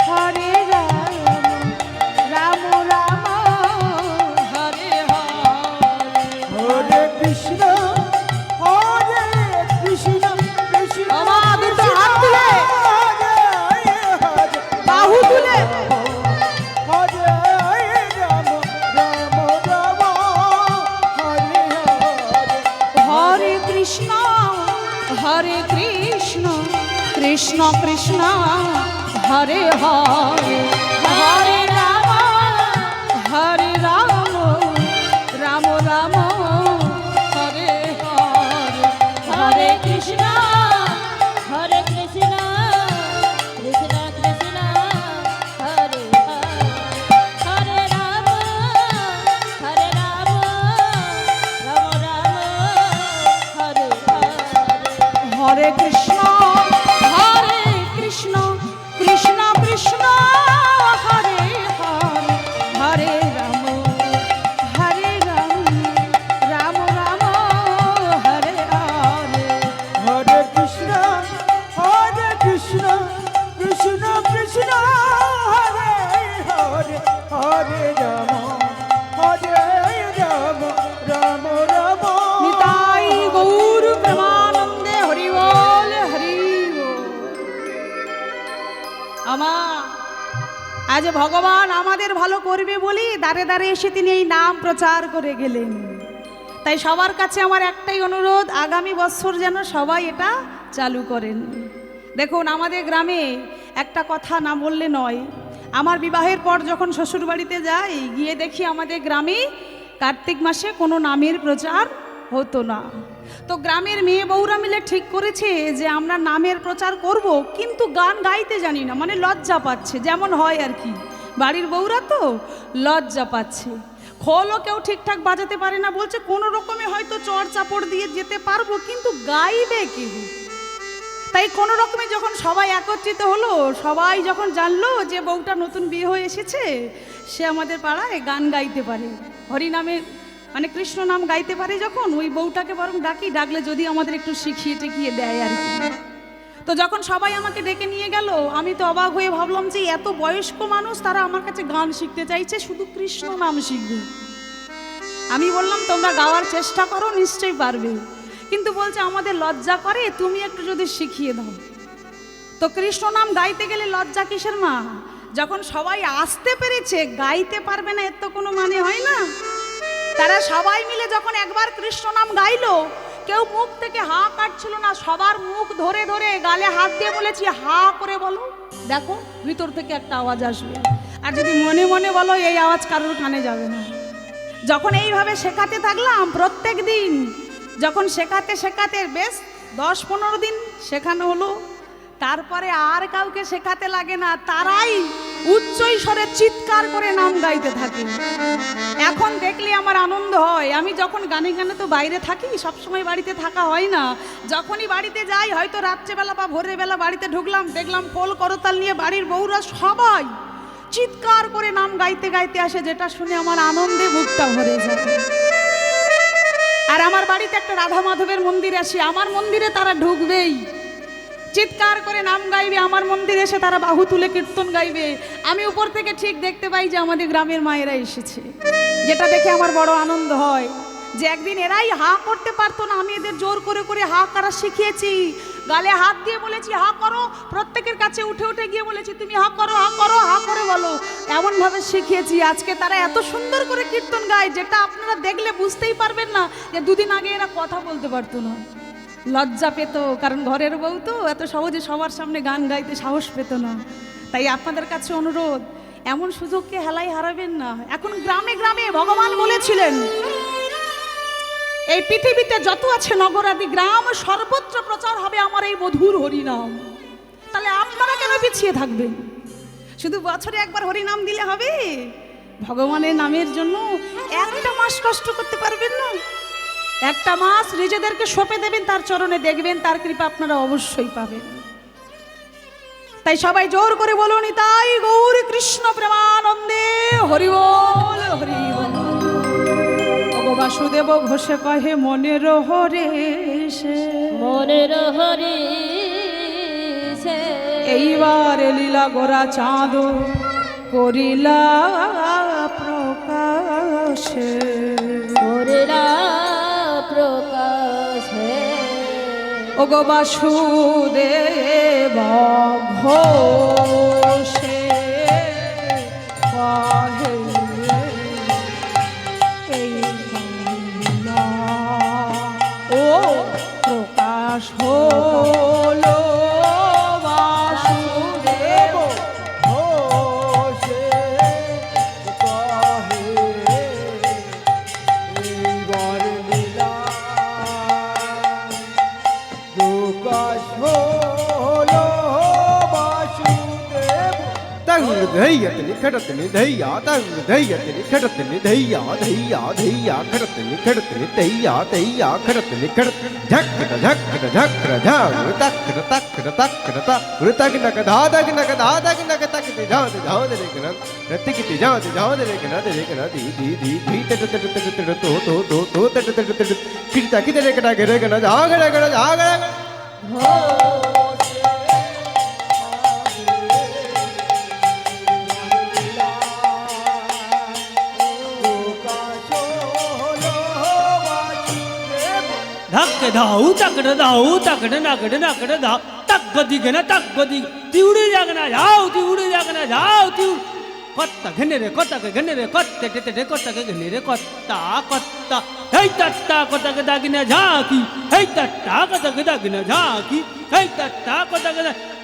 হরে রাম রাম রাম হরে হরে। হরে কৃষ্ণ কৃষ্ণ বাবা, দুটো হাত তুলে, বাহু তুলে। হরে রাম রাম হরে হরে। হরে কৃষ্ণ কৃষ্ণ কৃষ্ণ হরে হরে, হরে রাম রাম রাম হরে হরে। হরে কৃষ্ণ কৃষ্ণ কৃষ্ণ হরে হরে, হরে রাম রাম রাম হরে হরে। হরে কৃষ্ণ কৃষ্ণ কৃষ্ণ হরে হরে, হরে রাম রাম রাম হরে হরে। হরে কৃষ্ণ কৃষ্ণ কৃষ্ণ হরে হরে, হরে রাম রাম রাম। নিতাই গৌর প্রেমানন্দে হরি বল হরি বল। আজ ভগবান আমাদের ভালো করবে বলি দাঁড়ে দাঁড়ে এসে তিনি এই নাম প্রচার করে গেলেন। তাই সবার কাছে আমার একটাই অনুরোধ, আগামী বছর যেন সবাই এটা চালু করেন। দেখুন, আমাদের গ্রামে একটা কথা না বললে নয়। আমার বিবাহের পর যখন শ্বশুরবাড়িতে যাই, গিয়ে দেখি আমাদের গ্রামে কার্তিক মাসে কোনো নামের প্রচার হতো না। তো গ্রামের মেয়ে বউরা মিলে ঠিক করেছে যে আমরা নামের প্রচার করব, কিন্তু গান গাইতে জানি না, মানে লজ্জা পাচ্ছে, যেমন হয় আর কি। বাড়ির বউরা তো লজ্জা পাচ্ছে, খোলও কেউ ঠিকঠাক বাজাতে পারে না, বলছে কোনো রকমে হয়তো চড় চাপড় দিয়ে যেতে পারবো, কিন্তু গাইবে কি? তাই কোনো রকমে যখন সবাই একত্রিত হলো, সবাই যখন জানলো যে বউটা নতুন বিয়ে হয়ে এসেছে, সে আমাদের পাড়ায় গান গাইতে পারে, হরিনামে মানে কৃষ্ণ নাম গাইতে পারে, যখন ওই বউটাকে বরং ডাকলে যদি আমাদের একটু শিখিয়ে টিখিয়ে দেয় আর কি। তো যখন সবাই আমাকে ডেকে নিয়ে গেল, আমি তো অবাক হয়ে ভাবলাম যে এত বয়স্ক মানুষ, তারা আমার কাছে গান শিখতে চাইছে, শুধু কৃষ্ণ নাম শিখবে। আমি বললাম তোমরা গাওয়ার চেষ্টা করো, নিশ্চয়ই পারবে, কিন্তু বলছে আমাদের লজ্জা করে, তুমি একটু যদি শিখিয়ে দাও। তো কৃষ্ণ নাম গাইতে গেলে লজ্জা কিসের মা? যখন সবাই আসতে পেরেছে, গাইতে পারবে না, এর তো কোনো মানে হয় না। তারা সবাই মিলে যখন একবার কৃষ্ণ নাম গাইলো, কেউ মুখ থেকে হা কাটছিল না, সবার মুখ ধরে ধরে গালে হাত দিয়ে বলেছি হা করে বলো, দেখো ভিতর থেকে একটা আওয়াজ আসবে। আর যদি মনে মনে বলো, এই আওয়াজ কারোর কানে যাবে না। যখন এইভাবে শেখাতে থাকলাম প্রত্যেক দিন, যখন শেখাতে শেখাতে বেশ 10-15 দিন শেখানো হলো, তারপরে আর কাউকে শেখাতে লাগে না, তারাই উচ্চ স্বরে চিৎকার করে নাম গাইতে থাকে। এখন দেখলে আমার আনন্দ হয়। আমি যখন গানে গানে তো বাইরে থাকি, সবসময় বাড়িতে থাকা হয় না। যখনই বাড়িতে যাই, হয়তো রাত্রেবেলা বা ভোরের বেলা বাড়িতে ঢুকলাম, দেখলাম খোল করতাল নিয়ে বাড়ির বউরা সবাই চিৎকার করে নাম গাইতে গাইতে আসে, যেটা শুনে আমার আনন্দে বুকটা ভরে যায়। আর আমার বাড়িতে একটা রাধা মাধবের মন্দির আছে, আমার মন্দিরে তারা ঢুকবেই, চিৎকার করে নাম গাইবে, আমার মন্দিরে এসে তারা বাহু তুলে কীর্তন গাইবে। আমি উপর থেকে ঠিক দেখতে পাই যে আমাদের গ্রামের মায়েরা এসেছে, যেটা দেখে আমার বড় আনন্দ হয়। যে একদিন এরাই হা করতে পারতো না, আমি এদের জোর করে করে হা করা শিখিয়েছি। গালে হাত দিয়ে বলেছি হা করো, প্রত্যেকের কাছে উঠে উঠে গিয়ে বলেছি তুমি হা করো, হা করো, হা করে বলো, এমনভাবে শিখিয়েছি। আজকে তারা এত সুন্দর করে কীর্তন গায়, যেটা আপনারা দেখলে বুঝতেই পারবেন না যে দুদিন আগে এরা কথা বলতে পারতো না, লজ্জা পেত, কারণ ঘরের বউ তো এত সহজে সবার সামনে গান গাইতে সাহস পেত না। তাই আপনাদের কাছে অনুরোধ, এমন সুযোগকে হেলাই হারাবেন না। এখন গ্রামে গ্রামে ভগবান বলেছিলেন এই পৃথিবীতে যত আছে নগরাদি গ্রাম, সর্বত্র প্রচার হবে আমার এই মধুর হরিনাম। তাহলে আপনারা কেন পিছিয়ে থাকবেন? শুধু বছরে একবার হরিনাম দিলে হবে? ভগবানের নামের জন্য একটা মাস কষ্ট করতে পারবেন না? একটা মাস নিজেদেরকে সঁপে দেবেন তার চরণে, দেখবেন তার কৃপা আপনারা অবশ্যই পাবেন। তাই সবাই জোর করে বলুন তাই গৌর কৃষ্ণ প্রেমানন্দে হরি বল হরি বল। বাসুদেব ঘোষে কহে মনের হরে সে, মনের হরি সে এইবার লীলা গোরা চাঁদ করিলা প্রকাশে, করিলা প্রকাশে। ওগো বাসুদেব ঘোষে কহে ও প্রকাশ হলো বাসুদেব ঘোষে কহে এইবার লীলা প্রকাশ হলো বাসুদেব। তঙ্গ ধৈয়তনি খড়তনি ধৈয়া, তঙ্গ ধৈয়তনি খড়তনি ধৈয়া, ধৈয়া ধৈয়া খড়তনি খড়তনি তৈয়া, তৈয়া খড়তনি খড়ত ঝকট ঝকট ঝকট ঝাউ তকট তকট তকট তা ঋতক নক ধাদক নক ধাদক নক তকট ঝাউ ঝাউ দে কেন রতিকিতি ঝাউ দে কেন দি দি দি দি তট তট তট তট তো তো তো তো তট তট তট কিরতা কিদরে কটা গরে গনা ঝা গরে গনা ঝা গরে धक धाऊ तकड़ धाऊ तकड़ नकड़ नकड़ धाऊ तक गदी गना तक गदी तिउड़ी जागना जाओ तिउड़ी जागना जाओ तिउ कत्ता घने रे कत्ते टे टे कत्ता के घने रे कत्ता कत्ता हे तत्ता कत्ता के दागिना झाकी हे तत्ता कत्ता के दागिना झाकी हे तत्ता कत्ता के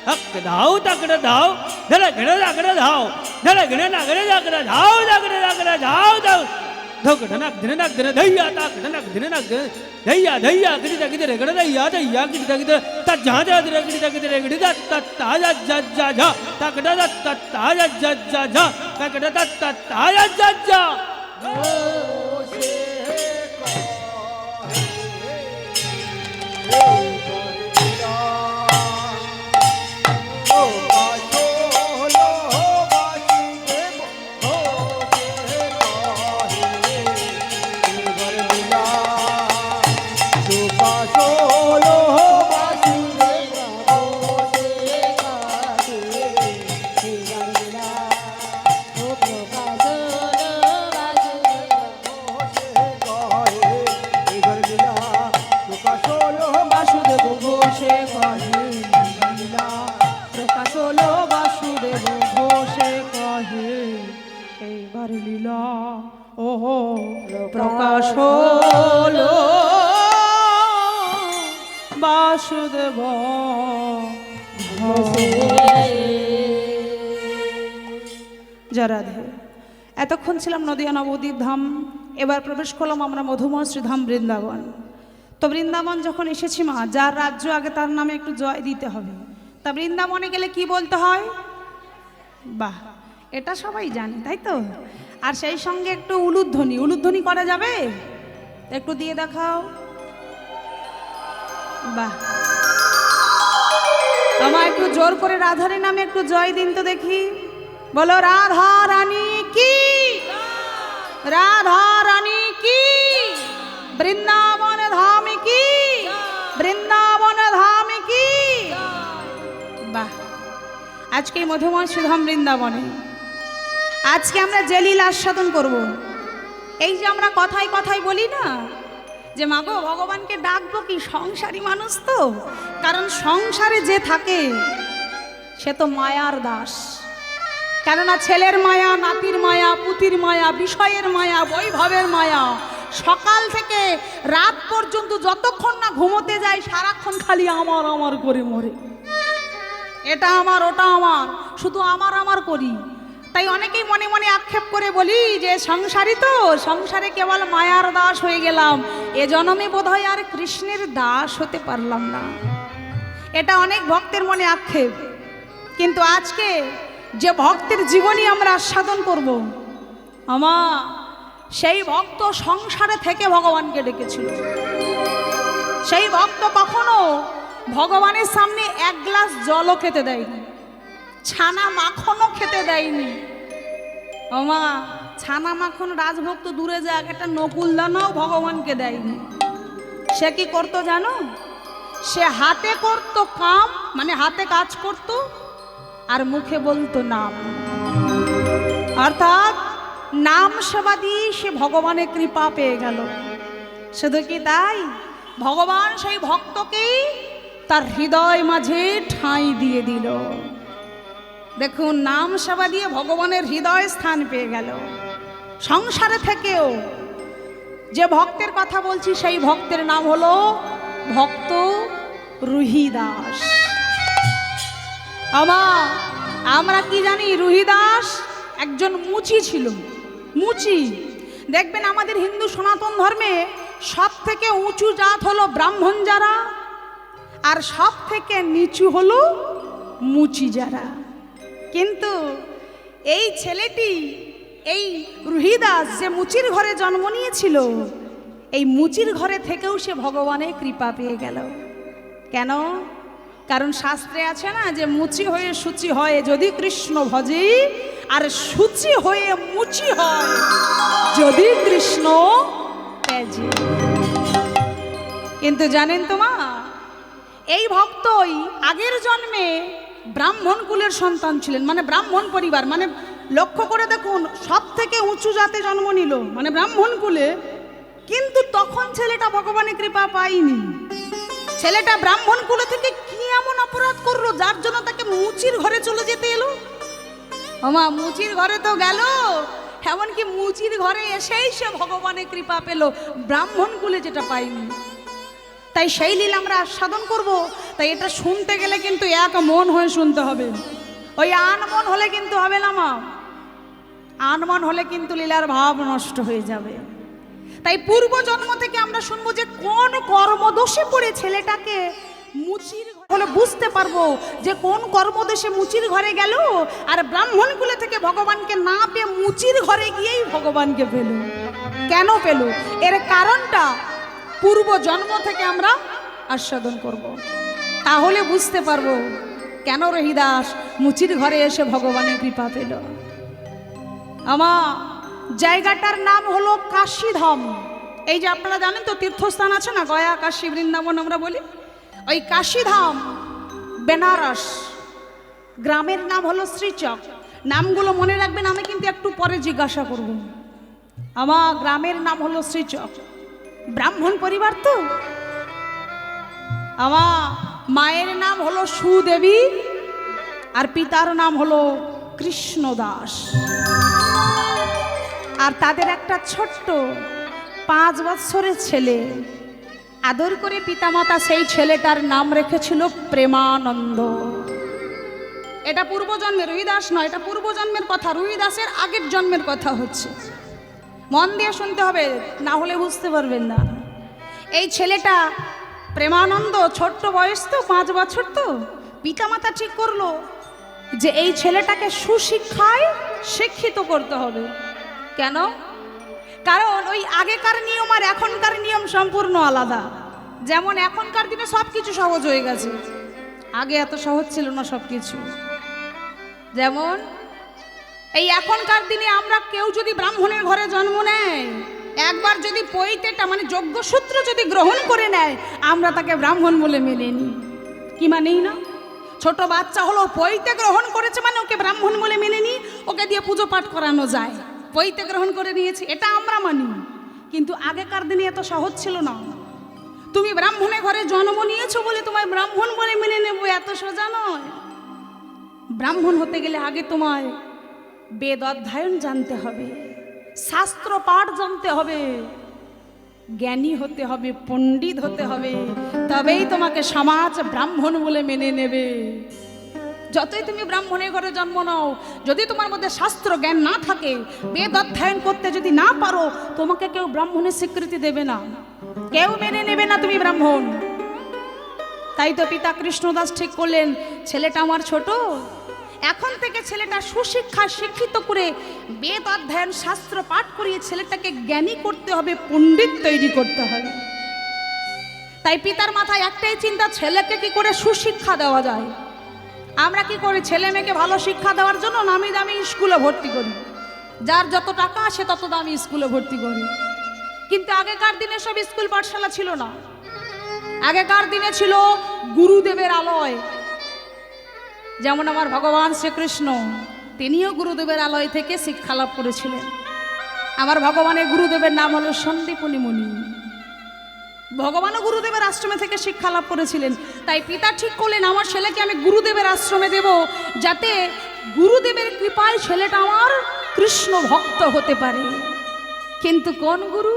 हक धाऊ तकड़ धाऊ धरे घने जागना धाऊ धरे घने नगरे जागना धाऊ जागना जागना धाऊ धाऊ धक धनक धनक धन धैया तक धनक धनक धैया धैया गिरदा गिरदा गड़ धैया धैया गिरदा गिरदा त जा जा गिरदा गिरदा गिरदा त ताजा जा जा जा तक द त ताजा जा जा जा तक द त ताजा जा जा প্রকাশ হলো বাসুদেব জরাধে। এতক্ষণ ছিলাম নদিয়া নবদ্বীপ ধাম, এবার প্রবেশ করলাম আমরা মধুময় শ্রীধাম বৃন্দাবন। তো বৃন্দাবন যখন এসেছি মা, যার রাজ্য আগে তার নামে একটু জয় দিতে হবে। তা বৃন্দাবনে গেলে কি বলতে হয়? বাহ, এটা সবাই জানে, তাই তো? আর সেই সঙ্গে একটু উলুধ্বনি, উলুধ্বনি করা যাবে? একটু দিয়ে দেখাও। বাহ, আমার একটু জোর করে রাধার নামে একটু জয় দিন তো দেখি। বলো রাধা রানী কি, রাধা রানী কি, বৃন্দাবন ধাম কি, বৃন্দাবন ধাম কি। বাহ, আজকে মধুময় সুধাম বৃন্দাবনে আজকে আমরা যে লীলা আস্বাদন করব। এই যে আমরা কথায় কথায় বলি না যে মাগো ভগবানকে ডাকবো কি, সংসারী মানুষ তো, কারণ সংসারে যে থাকে সে তো মায়ার দাস। কেননা ছেলের মায়া, নাতির মায়া, পুতির মায়া, বিষয়ের মায়া, বৈভবের মায়া, সকাল থেকে রাত পর্যন্ত যতক্ষণ না ঘুমোতে যায় সারাক্ষণ খালি আমার আমার করে মরে। এটা আমার, ওটা আমার, শুধু আমার আমার করি। তাই অনেকেই মনে মনে আক্ষেপ করে বলি যে সংসারী তো, সংসারে কেবল মায়ার দাস হয়ে গেলাম, এ জন্মে বোধহয় আর কৃষ্ণের দাস হতে পারলাম না। এটা অনেক ভক্তের মনে আক্ষেপ। কিন্তু আজকে যে ভক্তের জীবনী আমরা আস্বাদন করব, সেই ভক্ত সংসারে থেকে ভগবানকে ডেকেছিল। সেই ভক্ত কখনো ভগবানের সামনে এক গ্লাস জলও খেতে দেয়নি, ছানা মাখনও খেতে দেয়নি। ছানা মাখন রাজভোগ তো দূরে যাক, একটা নকুল দানাও ভগবানকে দেয়নি। সে কি করতো জানো? সে হাতে করতো কাম, মানে হাতে কাজ করতো, আর মুখে বলতো নাম। অর্থাৎ নাম সেবা দিয়ে সে ভগবানের কৃপা পেয়ে গেল। শুধু কি তাই, ভগবান সেই ভক্তকেই তার হৃদয় মাঝে ঠাঁই দিয়ে দিল। দেখুন, নাম সেবা দিয়ে ভগবানের হৃদয় স্থান পেয়ে গেল। সংসারে থেকেও যে ভক্তের কথা বলছি সেই ভক্তের নাম হলো ভক্ত রুহিদাস। আমরা কি জানি, রুহিদাস একজন মুচি ছিল। মুচি, দেখবেন আমাদের হিন্দু সনাতন ধর্মে সব থেকে উঁচু জাত হলো ব্রাহ্মণ যারা, আর সব থেকে নিচু হলো মুচি যারা। কিন্তু এই ছেলেটি, এই রুহিদাস যে মুচির ঘরে জন্ম নিয়েছিল, এই মুচির ঘরে থেকেও সে ভগবানের কৃপা পেয়ে গেল। কেন? কারণ শাস্ত্রে আছে না যে মুচি হয়ে শুচি হয় যদি কৃষ্ণ ভজে, আর শুচি হয়ে মুচি হয় যদি কৃষ্ণ তেজে। কিন্তু জানেন তো মা, এই ভক্তই আগের জন্মে ব্রাহ্মণ কুলের সন্তান ছিলেন, মানে ব্রাহ্মণ পরিবার। মানে লক্ষ্য করে দেখুন, সব থেকে উঁচু জাতে জন্ম নিল, মানে ব্রাহ্মণ কুলে। কিন্তু তখন ছেলেটা ভগবানের কৃপা পায়নি। ছেলেটা ব্রাহ্মণ কুলে থেকে কি এমন অপরাধ করলো যার জন্য তাকে মুচির ঘরে চলে যেতে এলো? মুচির ঘরে তো গেল, এমনকি মুচির ঘরে এসেই সে ভগবানের কৃপা পেল, ব্রাহ্মণ কুলে যেটা পায়নি। তাই সেই লীলা আমরা আস্বাদন করব। তাই এটা শুনতে গেলে কিন্তু এক মন হয়ে শুনতে হবে, ওই আনমন হলে কিন্তু হবে না মা। আনমন হলে কিন্তু লীলার ভাব নষ্ট হয়ে যাবে। তাই পূর্ব জন্ম থেকে আমরা শুনবো যে কোন কর্মদোষে পড়ে ছেলেটাকে মুচির হলে বুঝতে পারবো যে কোন কর্মদোষে মুচির ঘরে গেল, আর ব্রাহ্মণ কুলে থেকে ভগবানকে না পেয়ে মুচির ঘরে গিয়েই ভগবানকে পেল। কেন পেল? এর কারণটা পূর্ব জন্ম থেকে আমরা আস্বাদন করব। তাহলে বুঝতে পারবো কেন রহিদাস মুচির ঘরে এসে ভগবানের কৃপা পেল। আমার জায়গাটার নাম হলো কাশীধাম। এই যে আপনারা জানেন তো তীর্থস্থান আছে না, গয়া, কাশী, বৃন্দাবন আমরা বলি। ওই কাশীধাম বেনারস, গ্রামের নাম হলো শ্রীচক। নামগুলো মনে রাখবেন, আমি কিন্তু একটু পরে জিজ্ঞাসা করব। আমার গ্রামের নাম হলো শ্রীচক। ব্রাহ্মণ পরিবার তো। আমার মায়ের নাম হলো সুদেবী, আর পিতার নাম হলো কৃষ্ণদাস। আর তাদের একটা ছোট্ট 5 বছরের ছেলে। আদর করে পিতামাতা সেই ছেলেটার নাম রেখেছিল প্রেমানন্দ। এটা পূর্বজন্মের, রুহিদাস নয়, এটা পূর্বজন্মের কথা। রুহিদাসের আগের জন্মের কথা হচ্ছে, মন দিয়ে শুনতে হবে, না হলে বুঝতে পারবেন না। এই ছেলেটা প্রেমানন্দ, ছোট্ট বয়স তো, 5 বছর তো। পিতামাতা ঠিক করলো যে এই ছেলেটাকে সুশিক্ষায় শিক্ষিত করতে হবে। কেন? কারণ ওই আগেকার নিয়ম আর এখনকার নিয়ম সম্পূর্ণ আলাদা। যেমন এখনকার দিনে সব কিছু সহজ হয়ে গেছে, আগে এত সহজ ছিল না সব কিছু। যেমন এই এখনকার দিনে আমরা কেউ যদি ব্রাহ্মণের ঘরে জন্ম নেয়, একবার যদি পৈতেটা মানে যজ্ঞসূত্র যদি গ্রহণ করে নেয়, আমরা তাকে ব্রাহ্মণ বলে মেনে নিই। কি মানেই না? ছোট বাচ্চা হলো, পৈতে গ্রহণ করেছে মানে ওকে ব্রাহ্মণ বলে মেনে নিই, ওকে দিয়ে পুজো পাঠ করানো যায়, পৈতে গ্রহণ করে নিয়েছে, এটা আমরা মানি। কিন্তু আগেকার দিনে এত সহজ ছিল না। তুমি ব্রাহ্মণের ঘরে জন্ম নিয়েছো বলে তোমায় ব্রাহ্মণ বলে মেনে নেবো, এত সোজা নয়। ব্রাহ্মণ হতে গেলে আগে তোমায় বেদ অধ্যয়ন জানতে হবে, শাস্ত্র পাঠ জানতে হবে, জ্ঞানী হতে হবে, পণ্ডিত হতে হবে, তবেই তোমাকে সমাজ ব্রাহ্মণ বলে মেনে নেবে। যতই তুমি ব্রাহ্মণের ঘরে জন্ম নাও, যদি তোমার মধ্যে শাস্ত্র জ্ঞান না থাকে, বেদ অধ্যয়ন করতে যদি না পারো, তোমাকে কেউ ব্রাহ্মণের স্বীকৃতি দেবে না, কেউ মেনে নেবে না তুমি ব্রাহ্মণ। তাই তো পিতা কৃষ্ণদাস ঠিক করলেন, ছেলেটা আমার ছোট, এখন থেকে ছেলেটা সুশিক্ষা শিক্ষিত করে বেদ অধ্যয়ন শাস্ত্র পাঠ করিয়ে ছেলেটাকে জ্ঞানী করতে হবে, পণ্ডিত তৈরি করতে হবে। তাই পিতার মাথায় একটাই চিন্তা, ছেলেকে কি করে সুশিক্ষা দেওয়া যায়। আমরা কি করি, ছেলে মেয়েকে ভালো শিক্ষা দেওয়ার জন্য নামি দামি স্কুলে ভর্তি করি, যার যত টাকা আসে তত দামি স্কুলে ভর্তি করি। কিন্তু আগেকার দিনে সব স্কুল পাঠশালা ছিল না, আগেকার দিনে ছিল গুরুদেবের আলয়। যেমন আমার ভগবান শ্রীকৃষ্ণ, তিনিও গুরুদেবের আলয় থেকে শিক্ষা লাভ করেছিলেন। আমার ভগবানের গুরুদেবের নাম হলো সন্দীপনী মুনি। ভগবানও গুরুদেবের আশ্রমে থেকে শিক্ষা লাভ করেছিলেন। তাই পিতা ঠিক করলেন, আমার ছেলেকে আমি গুরুদেবের আশ্রমে দেব, যাতে গুরুদেবের কৃপায় ছেলেটা আমার কৃষ্ণ ভক্ত হতে পারে। কিন্তু কোন গুরু?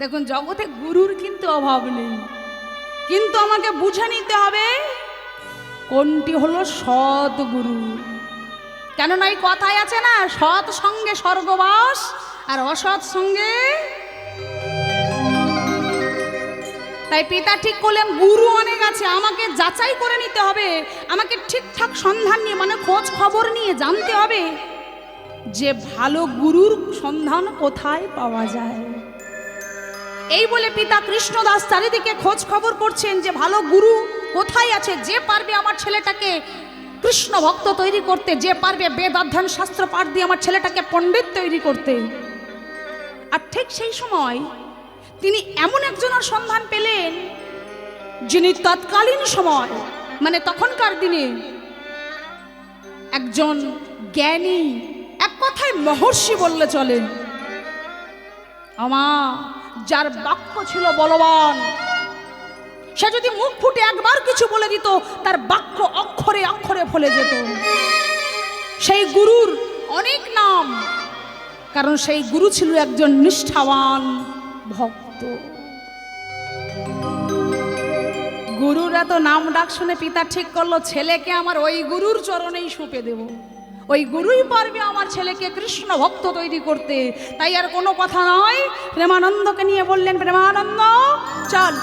দেখুন, জগতে গুরুর কিন্তু অভাব নেই, কিন্তু আমাকে বুঝে নিতে হবে কোনটি হলো সৎ গুরু। কেননা এই কথাই আছে না, সৎ সঙ্গে স্বর্গবাস আর অসৎ সঙ্গে। তাই পিতা ঠিক করলেন, গুরু অনেক আছে, আমাকে যাচাই করে নিতে হবে, আমাকে ঠিকঠাক সন্ধান নিয়ে মানে খোঁজ খবর নিয়ে জানতে হবে যে ভালো গুরুর সন্ধান কোথায় পাওয়া যায়। এই বলে পিতা কৃষ্ণদাস চারিদিকে খোঁজ খবর করছেন যে ভালো গুরু কোথায় আছে, যে পারবে আমার ছেলেটাকে কৃষ্ণ ভক্ত তৈরি করতে, যে পারবে বেদ অধ্যয়ন শাস্ত্র পাঠ দিয়ে আমার ছেলেটাকে পণ্ডিত তৈরি করতে। আর ঠিক সেই সময় তিনি এমন একজনের সন্ধান পেলেন, যিনি তৎকালীন সময় মানে তখনকার দিনে একজন জ্ঞানী, এক কথায় মহর্ষি বললে চলে। যার বাক্য ছিল বলবান, সে যদি মুখ ফুটে একবার কিছু বলে দিত, তার বাক্য অক্ষরে অক্ষরে ফলে যেত। সেই গুরুর অনেক নাম, কারণ সেই গুরু ছিল একজন নিষ্ঠাবান ভক্ত। গুরুর এত নাম ডাক শুনে পিতা ঠিক করলো, ছেলেকে আমার ওই গুরুর চরণেই সঁপে দেব, ওই গুরুই পারবে আমার ছেলেকে কৃষ্ণ ভক্ত তৈরি করতে। তাই আর কোনো কথা নয়, প্রেমানন্দকে নিয়ে বললেন, প্রেমানন্দ চল,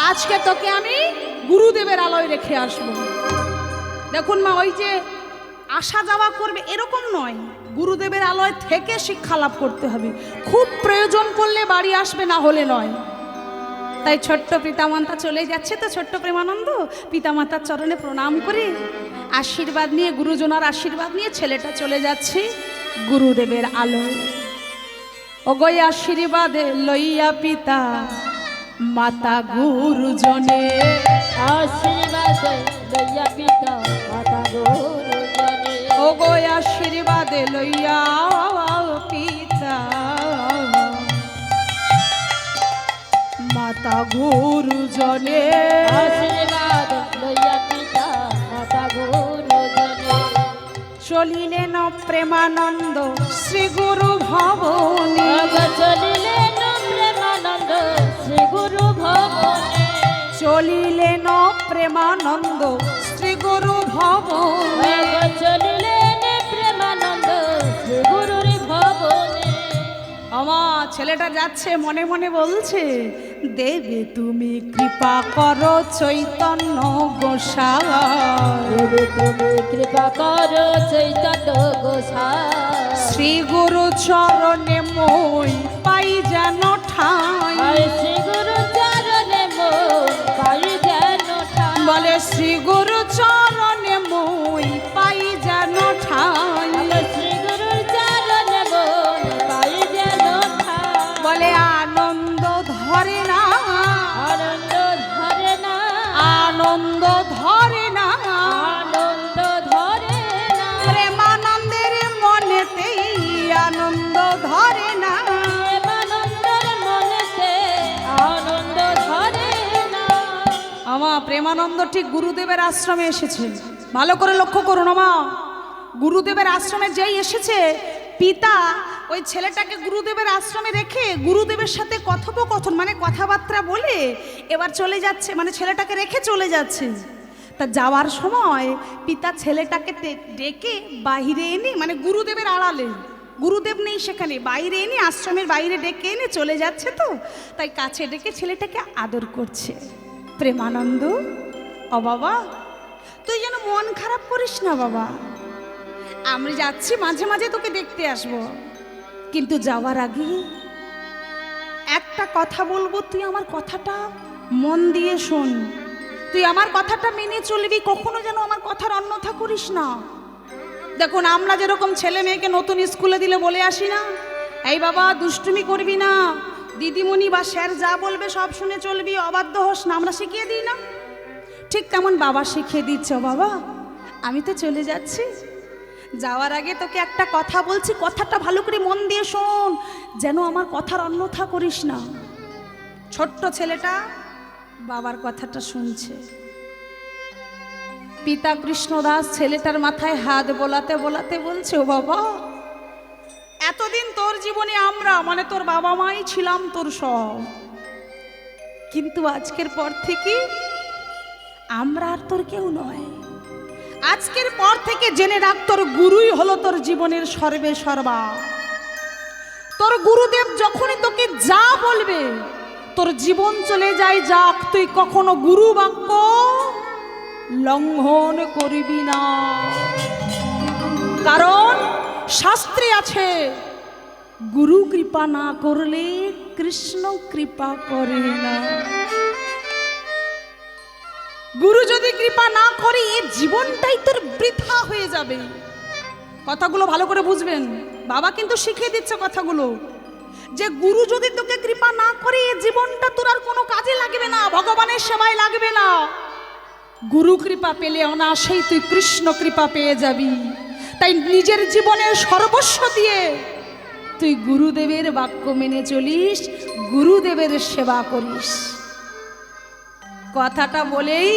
আজকে তোকে আমি গুরুদেবের আলয় রেখে আসবো। দেখুন মা, ওই যে আসা যাওয়া করবে এরকম নয়, গুরুদেবের আলয় থেকে শিক্ষা লাভ করতে হবে, খুব প্রয়োজন পড়লে বাড়ি আসবে, না হলে নয়। তাই ছোট্ট পিতামাতা চলে যাচ্ছে, তো ছোট্ট প্রেমানন্দ পিতামাতার চরণে প্রণাম করে আশীর্বাদ নিয়ে, গুরুজনার আশীর্বাদ নিয়ে ছেলেটা চলে যাচ্ছে গুরুদেবের আলোয়। ওগো আশীর্বাদ লইয়া পিতা মাতা গুরুজনে, আশীর্বাদ লইয়া পিতা মাতা গুরুজনে, ওগো আশীর্বাদ লইয়া পিতা মাতা গুরুজনে, আশীর্বাদ লইয়া পিতা মাতা গুরুজনে, চলিলেন প্রেমানন্দ শ্রী গুরু ভবনে, চলিলেন প্রেমানন্দ শ্রী গুরু ভবনে, চলিলেন প্রেমানন্দ শ্রী গুরু ভবনে, চলিলেন প্রেমানন্দ শ্রী গুরুর ভবনে। আমার ছেলেটা যাচ্ছে মনে মনে বলছে, দেবে তুমি কৃপা করো চৈতন্য গোসাই, দেবে তুমি কৃপা করো চৈতন্য গোসাই, শ্রী গুরু চরণে মই পাই যেন ঠাই, আর শ্রী গুরু চরণে মন পাই যেন ঠাই, বলে শ্রী গুরু চরণে মই পাই যেন ঠাই, বলে শ্রী গুরু চরণে মন পাই যেন ঠাই, বলে আনন্দ ধরে না, আনন্দ ধরে না, আনন্দ ধরে না, আনন্দ ধরে না, প্রেমানন্দের মনেতেই আনন্দ ধরে না। প্রেমানন্দের মনেতে আনন্দ ধরে না। আমা প্রেমানন্দ ঠিক গুরুদেবের আশ্রমে এসেছে, ভালো করে লক্ষ্য করুন আমা, গুরুদেবের আশ্রমে যেই এসেছে পিতা ওই ছেলেটাকে গুরুদেবের আশ্রমে রেখে গুরুদেবের সাথে কথোপকথন মানে কথাবার্তা বলে এবার চলে যাচ্ছে, মানে ছেলেটাকে রেখে চলে যাচ্ছে। তা যাওয়ার সময় পিতা ছেলেটাকে ডেকে বাইরে এনে, মানে গুরুদেবের আড়ালে, গুরুদেব নেই সেখানে, বাইরে এনে আশ্রমের বাইরে ডেকে এনে চলে যাচ্ছে, তো তাই কাছে ডেকে ছেলেটাকে আদর করছে। প্রেমানন্দ, ও বাবা তুই যেন মন খারাপ করিস না বাবা, আমি যাচ্ছি মাঝে মাঝে তোকে দেখতে আসব, কিন্তু যাওয়ার আগে একটা কথা বলবো, তুই আমার কথাটা মন দিয়ে শোন, তুই আমার কথাটা মেনে চলবি, কখনো যেন আমার কথার অন্যথা করিস না। দেখুন আমরা যেরকম ছেলে মেয়েকে নতুন স্কুলে দিলে বলে আসি না, এই বাবা দুষ্টুমি করবি না, দিদিমণি বা স্যার যা বলবে সব শুনে চলবি, অবাধ্য হোস না, আমরা শিখিয়ে দিই না, ঠিক তেমন বাবা শিখিয়ে দিচ্ছ। বাবা আমি তো চলে যাচ্ছি, যাওয়ার আগে তোকে একটা কথা বলছি, কথাটা ভালো করে মন দিয়ে শোন, যেন আমার কথার অন্যথা করিস না। ছোট্ট ছেলেটা বাবার কথাটা শুনছে। পিতা কৃষ্ণদাস ছেলেটার মাথায় হাত বোলাতে বোলাতে বলছে, ও বাবা এতদিন তোর জীবনে আমরা মানে তোর বাবা মাই ছিলাম তোর সব, কিন্তু আজকের পর থেকে আমরা আর তোর কেউ নয়, আজকের পর থেকে জেনে রাখ তোর গুরুই হলো তোর জীবনের সর্বে সর্বা। তোর গুরুদেব যখনই তোকে যা বলবে তোর জীবন চলে যায় যাক, তুই কখনো গুরু বাক্য লঙ্ঘন করবি না, কারণ শাস্ত্রে আছে গুরু কৃপা না করলে কৃষ্ণ কৃপা করে না। গুরু যদি কৃপা না করে এই জীবনটাই তোর বৃথা হয়ে যাবে। কথাগুলো ভালো করে বুঝবেন, বাবা কিন্তু শিখিয়ে দিচ্ছে কথাগুলো, যে গুরু যদি তোকে কৃপা না করে এই জীবনটা তোর আর কোনো কাজে লাগবে না, ভগবানের সেবায় লাগবে না। গুরু কৃপা পেলে অনায়াসেই তুই কৃষ্ণ কৃপা পেয়ে যাবি। তাই নিজের জীবনের সর্বস্ব দিয়ে তুই গুরুদেবের বাক্য মেনে চলিস, গুরুদেবের সেবা করিস। কথাটা বলেই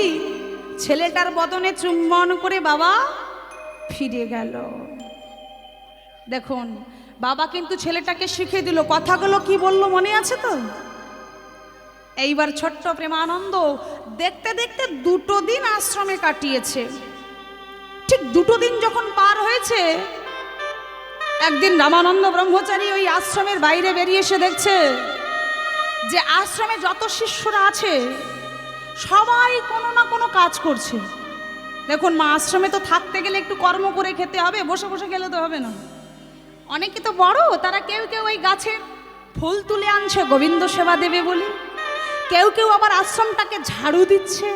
ছেলেটার বদনে চুম্বন করে বাবা ফিরে গেল। দেখুন বাবা কিন্তু ছেলেটাকে শিখিয়ে দিল, কথাগুলো কি বললো মনে আছে তো? এইবার ছোট্ট প্রেমানন্দ দেখতে দেখতে 2 দিন আশ্রমে কাটিয়েছে। ঠিক 2 দিন যখন পার হয়েছে, একদিন রামানন্দ ব্রহ্মচারী ওই আশ্রমের বাইরে বেরিয়ে এসে দেখছে যে আশ্রমে যত শিষ্যরা আছে সবাই কোনো না কোনো কাজ করছে। দেখুন মা আশ্রমে তো থাকতে গেলে একটু কর্ম করে খেতে হবে, বসে বসে খেলে তো হবে না। অনেকে তো বড়, তারা কেউ কেউ ওই গাছের ফুল তুলে আনছে গোবিন্দ সেবা দেবে বলে, কেউ কেউ আবার আশ্রমটাকে ঝাড়ু দিচ্ছে,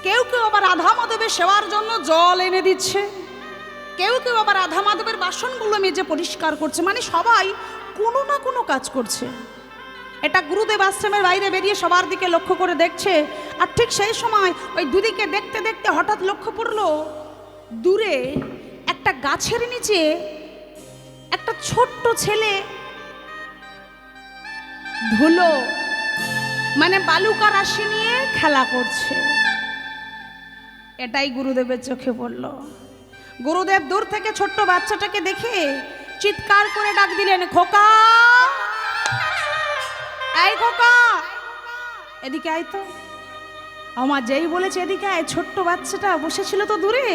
কেউ কেউ আবার রাধা মাধবের সেবার জন্য জল এনে দিচ্ছে, কেউ কেউ আবার রাধা মাধবের বাসনগুলো মেজে পরিষ্কার করছে, মানে সবাই কোনো না কোনো কাজ করছে। এটা গুরুদেব আশ্রমের বাইরে বেরিয়ে সবার দিকে লক্ষ্য করে দেখছে। আর ঠিক সেই সময় ওই দুদিকে দেখতে দেখতে হঠাৎ লক্ষ্য পড়লো দূরে একটা গাছের নিচে একটা ছোট্ট ছেলে ধুলো মানে বালুকা রাশি নিয়ে খেলা করছে। এটাই গুরুদেবের চোখে পড়ল। গুরুদেব দূর থেকে ছোট্ট বাচ্চাটাকে দেখে চিৎকার করে ডাক দিলেন, খোকা, এই খোকা, এদিকে আয় তো। আমার যেই বলেছে এদিকে আয়, ছোট্ট বাচ্চাটা বসেছিল তো দূরে,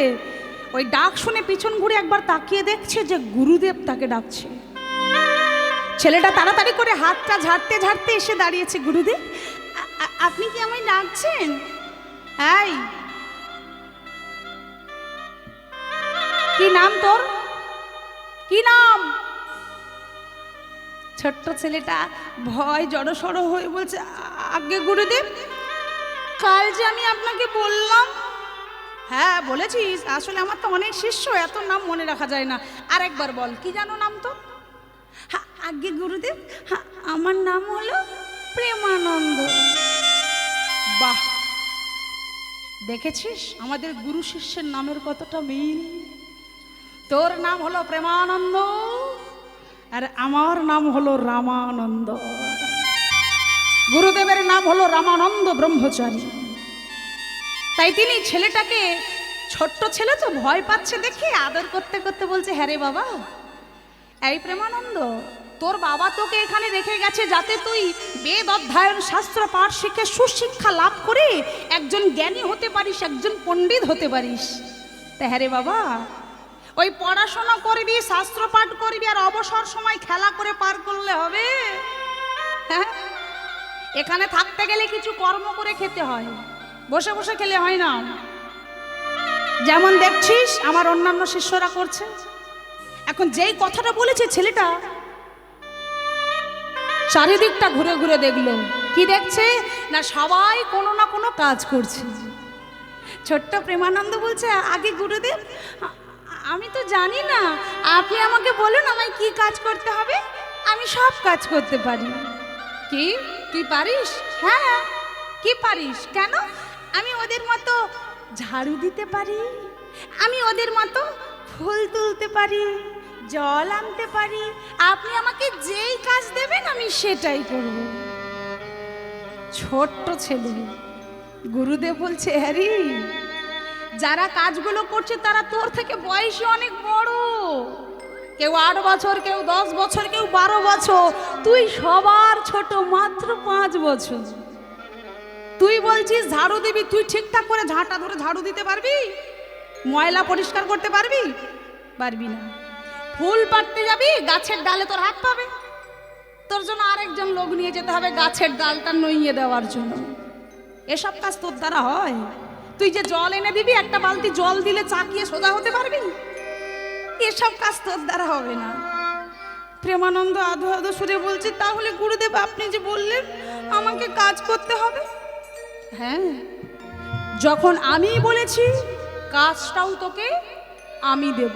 ওই ডাক শুনে পিছন ঘুরে একবার তাকিয়ে দেখছে যে গুরুদেব তাকে ডাকছে। ছেলেটা তাড়াতাড়ি করে হাতটা ঝাড়তে ঝাড়তে এসে দাঁড়িয়েছে। গুরুদেব, আপনি কি আমায় ডাকছেন? এই, কি নাম তোর? কি নাম? ছোট্ট ছেলেটা ভয় জড়সড় হয়ে বলছে, আগে গুরুদেব, কাল যে আমি আপনাকে বললাম। হ্যাঁ বলেছিস, আসলে আমার তো অনেক শিষ্য, এত নাম মনে রাখা যায় না। আরেকবার বল, কি জানো নাম তো? আগে গুরুদেব, আমার নাম হলো প্রেমানন্দ। বাহ, দেখেছিস আমাদের গুরু শিষ্যের নামের কতটা মিল। তোর নাম হলো প্রেমানন্দ, আর আমার নাম হলো রামানন্দ। গুরুদেবের নাম হলো রামানন্দ ব্রহ্মচারী। তাই তিনি ছেলেটাকে, ছোট্ট ছেলে তো ভয় পাচ্ছে দেখে আদর করতে করতে বলছে, হ্যাঁ রে বাবা, এই প্রেমানন্দ, তোর বাবা তোকে এখানে রেখে গেছে যাতে তুই বেদ অধ্যয়ন শাস্ত্র পাঠ শিখে সুশিক্ষা লাভ করে একজন জ্ঞানী হতে পারিস, একজন পণ্ডিত হতে পারিস। তা হ্যাঁ রে বাবা, ওই পড়াশোনা করবি, শাস্ত্র পাঠ করবি, আর অবসর সময় খেলা করে পার করলে হবে? হ্যাঁ, এখানে থাকতে গেলে কিছু কর্ম করে খেতে হয়, বসে বসে খেলে হয় না। যেমন দেখছিস আমার অন্যান্য শিষ্যরা করছে। এখন যেই কথাটা বলেছে ছেলেটা, চারিদিকটা ঘুরে ঘুরে দেখলো। কি দেখছে না, সবাই কোনো না কোনো কাজ করছে। ছোট্ট প্রেমানন্দ বলছে, আগে গুরুদেব, আমি তো জানি না, আপনি আমাকে বলুন আমায় কি কাজ করতে হবে, আমি সব কাজ করতে পারি। কি তুই পারিস? হ্যাঁ। কি পারিস? কেন? আমি ওদের মতো ঝাড়ু দিতে পারি, আমি ওদের মতো ফুল তুলতে পারি, জল আনতে পারি। আপনি আমাকে যেই কাজ দেবেন আমি সেটাই করব। ছোট্ট ছেলে, গুরুদেব বলছে, হ্যারি, যারা কাজগুলো করছে তারা তোর থেকে বয়সে অনেক বড়। কেউ 8 বছর, কেউ 10 বছর, কেউ 12 বছর, তুই সবার ছোট, মাত্র 5 বছর। তুই বলছিস ঝাড়ু দিবি, তুই ঠিকঠাক করে ঝাঁটা ধরে ঝাড়ু দিতে পারবি? ময়লা পরিষ্কার করতে পারবি? পারবি না। ফুল পাড়তে যাবি, গাছের ডালে তোর হাত পাবে, তোর জন্য আরেকজন লোক নিয়ে যেতে হবে গাছের ডালটা নইয়ে দেওয়ার জন্য। এসব কাজ তোর দ্বারা হয়? তুই যে জল এনে দিবি, একটা বালতি জল দিলে চাকিয়ে সোজা হতে পারবি? এসব কাজ তোর দ্বারা হবে না। প্রেমানন্দ আধো আধো সুরে বলছে, তাহলে গুরুদেব আপনি যে বললেন আমাকে কাজ করতে হবে? হ্যাঁ, যখন আমি বলেছি কাজটাও তোকে আমি দেব।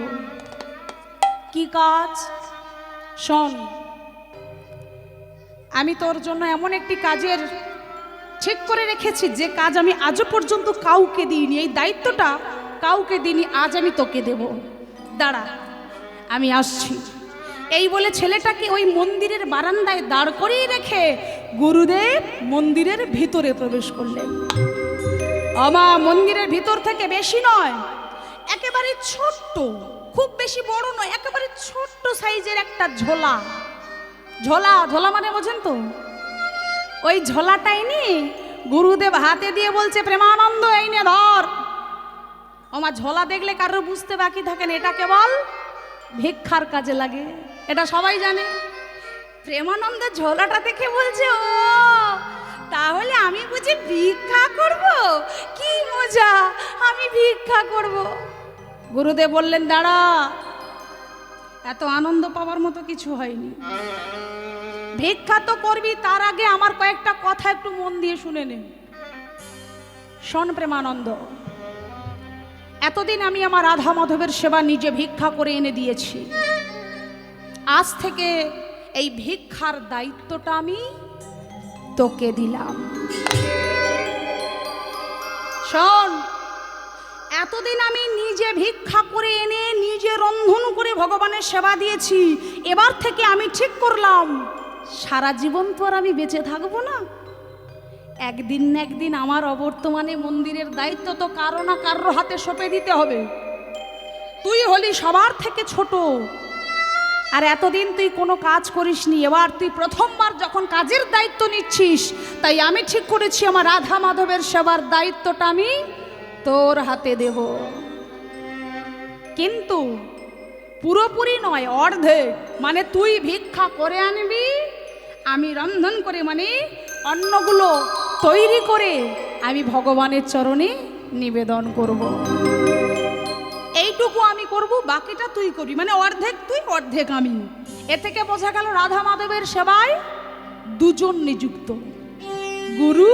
কি কাজ? শোন, আমি তোর জন্য এমন একটি কাজের ঠিক করে রেখেছি যে কাজ আমি আজও পর্যন্ত কাউকে দিইনি, এই দায়িত্বটা কাউকে দিইনি, আজ আমি তোকে দেব। দাঁড়া, আমি আসছি। এই বলে ছেলেটাকে ওই মন্দিরের বারান্দায় দাঁড় করিয়ে রেখে গুরুদেব মন্দিরের ভিতরে প্রবেশ করলেন। আমার মন্দিরের ভিতর থেকে বেশি নয়, একেবারে ছোট্ট, খুব বেশি বড় নয়, একেবারে ছোট্ট সাইজের একটা ঝোলা। ঝোলা, ঝোলা মানে বোঝেন তো? ওই ঝোলাটা এনে গুরুদেব হাতে দিয়ে বলছে, প্রেমানন্দ এই নে ধর। আমার ঝোলা দেখলে কারোর বুঝতে বাকি থাকে না, এটা কেবল ভিক্ষার কাজে লাগে, এটা সবাই জানে। প্রেমানন্দ ঝোলাটা দেখে বলছে, ও তাহলে আমি বুঝি ভিক্ষা করব? কি মজা, আমি ভিক্ষা করব। গুরুদেব বললেন, দাঁড়া, এত আনন্দ পাওয়ার মতো কিছু হয়নি। ভিক্ষা তো করবি, তার আগে আমার কয়েকটা কথা একটু মন দিয়ে শুনে নে। শোন প্রেমানন্দ, এতদিন আমি আমার রাধা মাধবের সেবা নিজে ভিক্ষা করে এনে দিয়েছি। আজ থেকে এই ভিক্ষার দায়িত্বটা আমি তোকে দিলাম। শোন, এতদিন আমি নিজে ভিক্ষা করে এনে নিজে রন্ধন করে ভগবানের সেবা দিয়েছি। এবার থেকে আমি ঠিক করলাম সারা জীবন তো আর আমি বেঁচে থাকবো না। একদিন না একদিন আমার অবর্তমানে মন্দিরের দায়িত্ব তো কারো না কারোর হাতে সঁপে দিতে হবে। তুই হলি সবার থেকে ছোট, আর এতদিন তুই কোনো কাজ করিসনি, এবার তুই প্রথমবার যখন কাজের দায়িত্ব নিচ্ছিস, তাই আমি ঠিক করেছি আমার রাধা মাধবের সেবার দায়িত্বটা আমি তোর হাতে দেব। কিন্তু পুরোপুরি নয়, অর্ধেক। মানে তুই ভিক্ষা করে আনবি, আমি রন্ধন করে মানে অন্নগুলো তৈরি করে আমি ভগবানের চরণে নিবেদন করব। এইটুকু আমি করব, বাকিটা তুই করবি। মানে অর্ধেক তুই, অর্ধেক আমি। এ থেকে বোঝা গেল রাধা মাধবের সেবায় দুজন নিযুক্ত, গুরু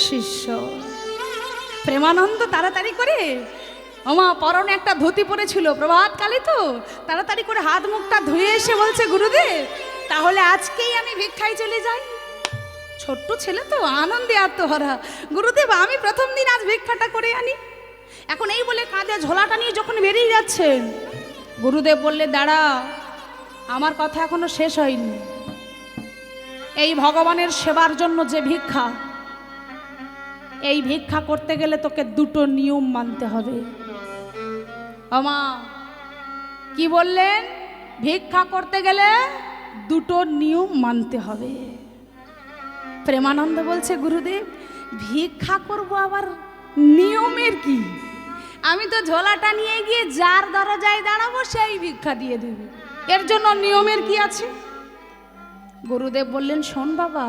শিষ্য। প্রেমানন্দ তাড়াতাড়ি করে, আমা পরনে একটা ধুতি পরেছিল, প্রভাতকালে তো তাড়াতাড়ি করে হাত মুখটা ধুয়ে এসে বলছে, গুরুদেব তাহলে আজকেই আমি ভিক্ষায় চলে যাই। ছোট্ট ছেলে তো আনন্দে আত্মহারা, গুরুদেব আমি প্রথম দিন আজ ভিক্ষাটা করে আনি। এখন এই বলে কাঁধে ঝোলাটা নিয়ে যখন বেরিয়ে যাচ্ছেন, গুরুদেব বললে, দাঁড়া, আমার কথা এখনো শেষ হয়নি। এই ভগবানের সেবার জন্য যে ভিক্ষা, এই ভিক্ষা করতে গেলে তোকে দুটো নিয়ম মানতে হবে। আমা কি বললেন? ভিক্ষা করতে গেলে দুটো নিয়ম মানতে হবে। প্রেমানন্দ বলছে, গুরুদেব ভিক্ষা করব আবার নিয়মের কি? আমি তো ঝোলাটা নিয়ে গিয়ে যার দরজায় দাঁড়াবো সেই ভিক্ষা দিয়ে দেবে, এর জন্য নিয়মের কি আছে? গুরুদেব বললেন, শোন বাবা,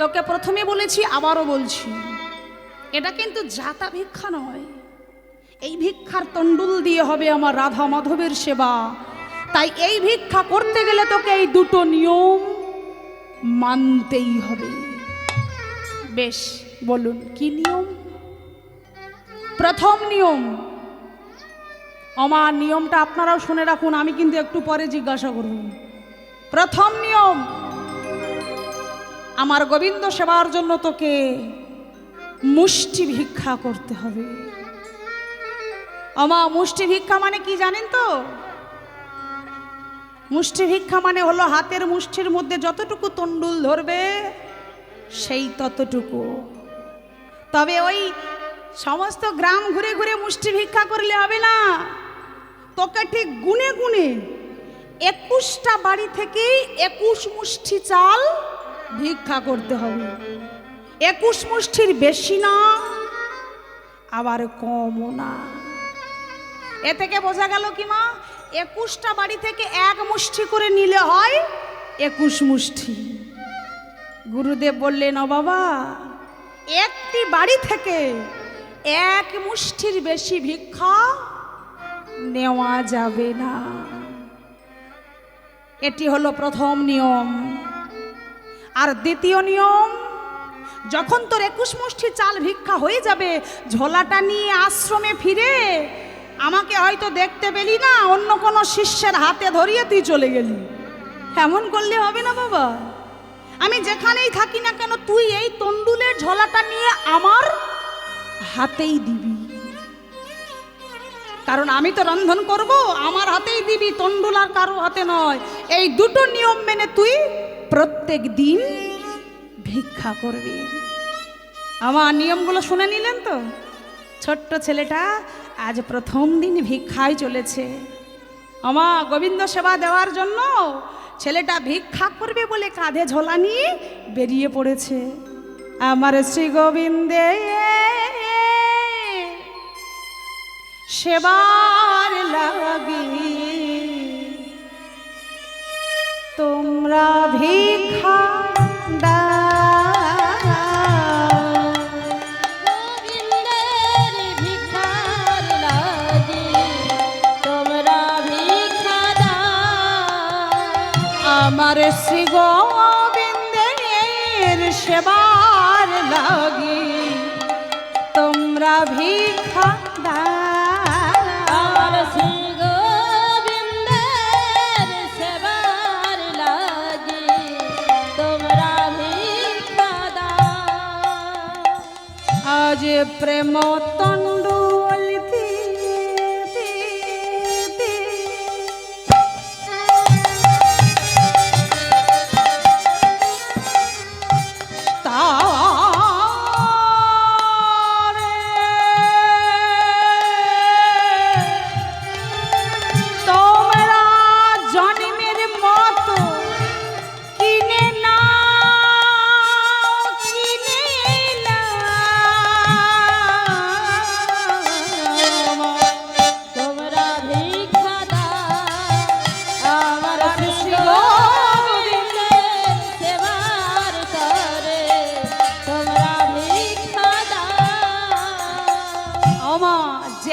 তোকে প্রথমে বলেছি আবারও বলছি, এটা কিন্তু যাতা ভিক্ষা নয়। এই ভিক্ষার তন্ডুল দিয়ে হবে আমার রাধা মাধবের সেবা। তাই এই ভিক্ষা করতে গেলে তোকে এই দুটো নিয়ম মানতেই হবে। বেশ, বলুন কি নিয়ম? প্রথম নিয়ম, আমার নিয়মটা আপনারাও শুনে রাখুন, আমি কিন্তু একটু পরে জিজ্ঞাসা করব। প্রথম নিয়ম, আমার গোবিন্দ সেবার জন্য তোকে মুষ্টি ভিক্ষা করতে হবে। আমা মুষ্টি ভিক্ষা মানে কি জানেন তো? মুষ্টি ভিক্ষা মানে হলো হাতের মুষ্টির মধ্যে যতটুকু তন্ডুল ধরবে সেই ততটুকু। তবে ওই সমস্ত গ্রাম ঘুরে ঘুরে মুষ্টি ভিক্ষা করলে হবে না, তোকে ঠিক গুনে গুনে 21টা বাড়ি থেকে 21 মুষ্টি চাল ভিক্ষা করতে হবে। 21 মুষ্টির বেশি না, আবার কমও না। এ থেকে বোঝা গেল কি মা, 21টা বাড়ি থেকে 1 মুষ্টি করে নিলে হয় 21 মুষ্টি। গুরুদেব বললেন, ও বাবা, একটি বাড়ি থেকে 1 মুষ্টির বেশি ভিক্ষা নেওয়া যাবে না। এটি হলো প্রথম নিয়ম। আর দ্বিতীয় নিয়ম, যখন তোর 21 মুষ্টি চাল ভিক্ষা হয়ে যাবে, ঝোলাটা নিয়ে আশ্রমে ফিরে আমাকে হয়তো দেখতে পেলি না, অন্য কোনো শিষ্যের হাতে ধরিয়ে তুই চলে গেলি, এমন করলে হবে না বাবা। আমি যেখানেই থাকি না কেন, তুই এই তন্ডুলের ঝোলাটা নিয়ে আমার হাতেই দিবি, কারণ আমি তো রন্ধন করব, আমার হাতেই দিবি, তন্ডুল আর কারো হাতে নয়। এই দুটো নিয়ম মেনে তুই প্রত্যেক দিন ভিক্ষা করবি। আমার নিয়মগুলো শুনে নিলেন তো? ছোট্ট ছেলেটা আজ প্রথম দিন ভিক্ষায় চলেছে। আমার গোবিন্দ সেবা দেওয়ার জন্য ছেলেটা ভিক্ষা করবে বলে কাঁধে ঝোলা নিয়ে বেরিয়ে পড়েছে। আমার শ্রী গোবিন্দে সেবার লাগি তোমরা ভিক্ষা গোবিন্দের ভিক্ষার লাগি তোমরা ভিক্ষা দাও। আমার শ্রী গোবিন্দের সেবার লাগি তোমরা ভিক্ষা আমার শ্রী গোবিন্দের সেবার লাগি তোমরা ভিক্ষা দাও। আজ প্রেম তন্ডুল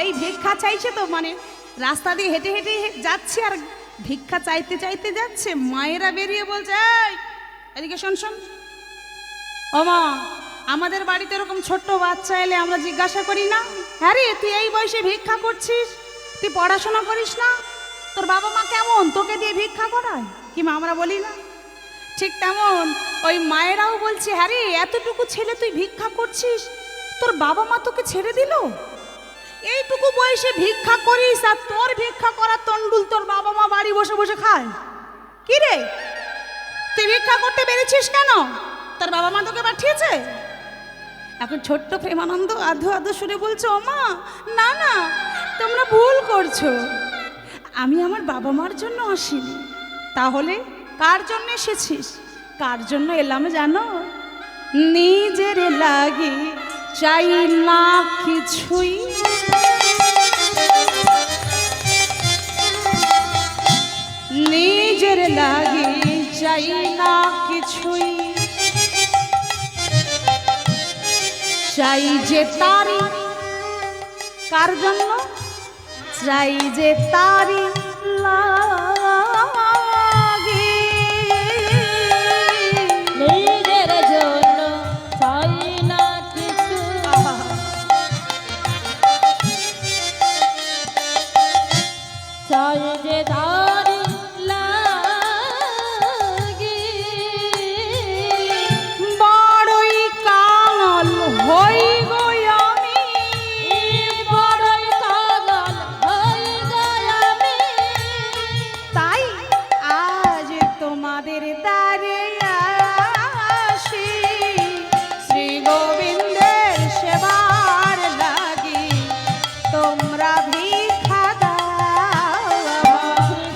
যেই ভিক্ষা চাইছে তো মানে রাস্তা দিয়ে হেঁটে হেঁটে যাচ্ছে আর ভিক্ষা চাইতে চাইতে যাচ্ছে, মায়েরা বেরিয়ে বলছে, এই এদিকে শোন শোন, ও মা, আমাদের বাড়িতে এরকম ছোট্ট বাচ্চা এলে আমরা জিজ্ঞাসা করি না, হ্যাঁ রে তুই এই বয়সে ভিক্ষা করছিস, তুই পড়াশোনা করিস না, তোর বাবা মা কেমন তোকে দিয়ে ভিক্ষা করায়, কি মা আমরা বলি না? ঠিক তেমন ওই মায়েরাও বলছে, হ্যাঁ রে এতটুকু ছেলে তুই ভিক্ষা করছিস, তোর বাবা মা তোকে ছেড়ে দিল, এইটুকু বয়সে ভিক্ষা করিস আর তোর ভিক্ষা করার তন্ডুল তোর বাবা মা বাড়ি বসে বসে খায়, কি রে তুই ভিক্ষা করতে পেরেছিস কেন, তোর বাবা মা তোকে পাঠিয়েছে? এখন ছোট্ট প্রেমানন্দ আধো আধো সুরে বলছে, ও মা না না তোমরা ভুল করছো, আমি আমার বাবা মার জন্য আসিনি, তাহলে কার জন্য এসেছিস? কার জন্য এলাম জানো? নিজের লাগি চাই না কিছুই, নিজের লাগি চাই না কিছুই, চাই যে তারি, কার জন্য? চাই যে তারি লাগে, নিজের জন্য চাই না কিছু, চাই যে তারি লাগে, বড়ই কাঙাল হই গো আমি, বড়ই পাগল হই গই আমি, তাই আজ তোমাদের দ্বারে আসি, শ্রী গোবিন্দের সেবার লাগি তোমরা ভিক্ষা দাও,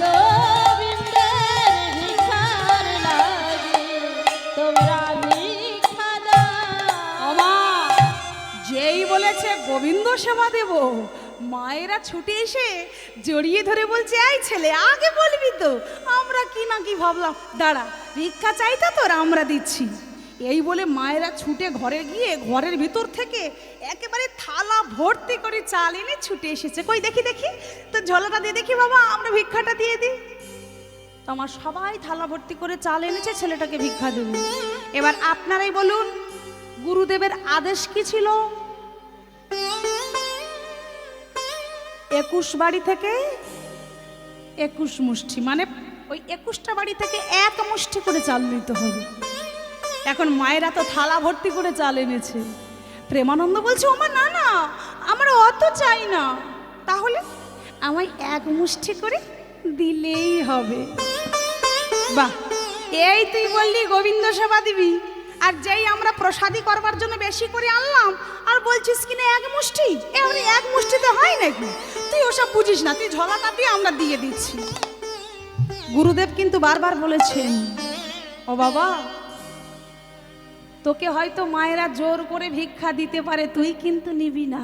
গোবিন্দের ভিখার লাগে তোমরা ভিক্ষা দাও। আমা যেই বলেছে গোবিন্দ সেবা দেব, মায়েরা ছুটে এসে জড়িয়ে ধরে বলছে, এই ছেলে আগে বলবি তো, আমরা কি না কি ভাবলাম, দাঁড়া ভিক্ষা চাইতে তোর আমরা দিচ্ছি, এই বলে মায়েরা ছুটে ঘরে গিয়ে ঘরের ভিতর থেকে একেবারে থালা ভর্তি করে চাল এনে ছুটে এসেছে, কই দেখি দেখি তো ঝোলাটা দিয়ে দেখি বাবা, আমরা ভিক্ষাটা দিয়ে দিই, তো আমার সবাই থালা ভর্তি করে চাল এনেছে, ছেলেটাকে ভিক্ষা দেব। এবার আপনারাই বলুন গুরুদেবের আদেশ কি ছিল? 21 বাড়ি থেকে 21 মুষ্টি, মানে ওই 21টা বাড়ি থেকে 1 মুষ্টি করে চাল নিতে হবে। এখন মায়েরা তো থালা ভর্তি করে চাল এনেছে, প্রেমানন্দ বলছে, ওমা না না আমরা অত চাই না, তাহলে আমায় 1 মুষ্টি করে দিলেই হবে। বাহ, এই তুই বললি গোবিন্দ সেবা দিবি, আর যেই আমরা প্রসাদী করবার জন্য বেশি করে আনলাম আর বলছিস কিনা 1 মুষ্টি, এমনি 1 মুষ্টিতে হয় নাকি? তুই ওসব বুঝিস না, তুই ঝোলাটা দিয়ে আমরা দিয়ে দিচ্ছি। গুরুদেব কিন্তু বারবার বলেছেন, ও বাবা তোকে হয়তো মায়েরা জোর করে ভিক্ষা দিতে পারে, তুই কিন্তু নিবি না,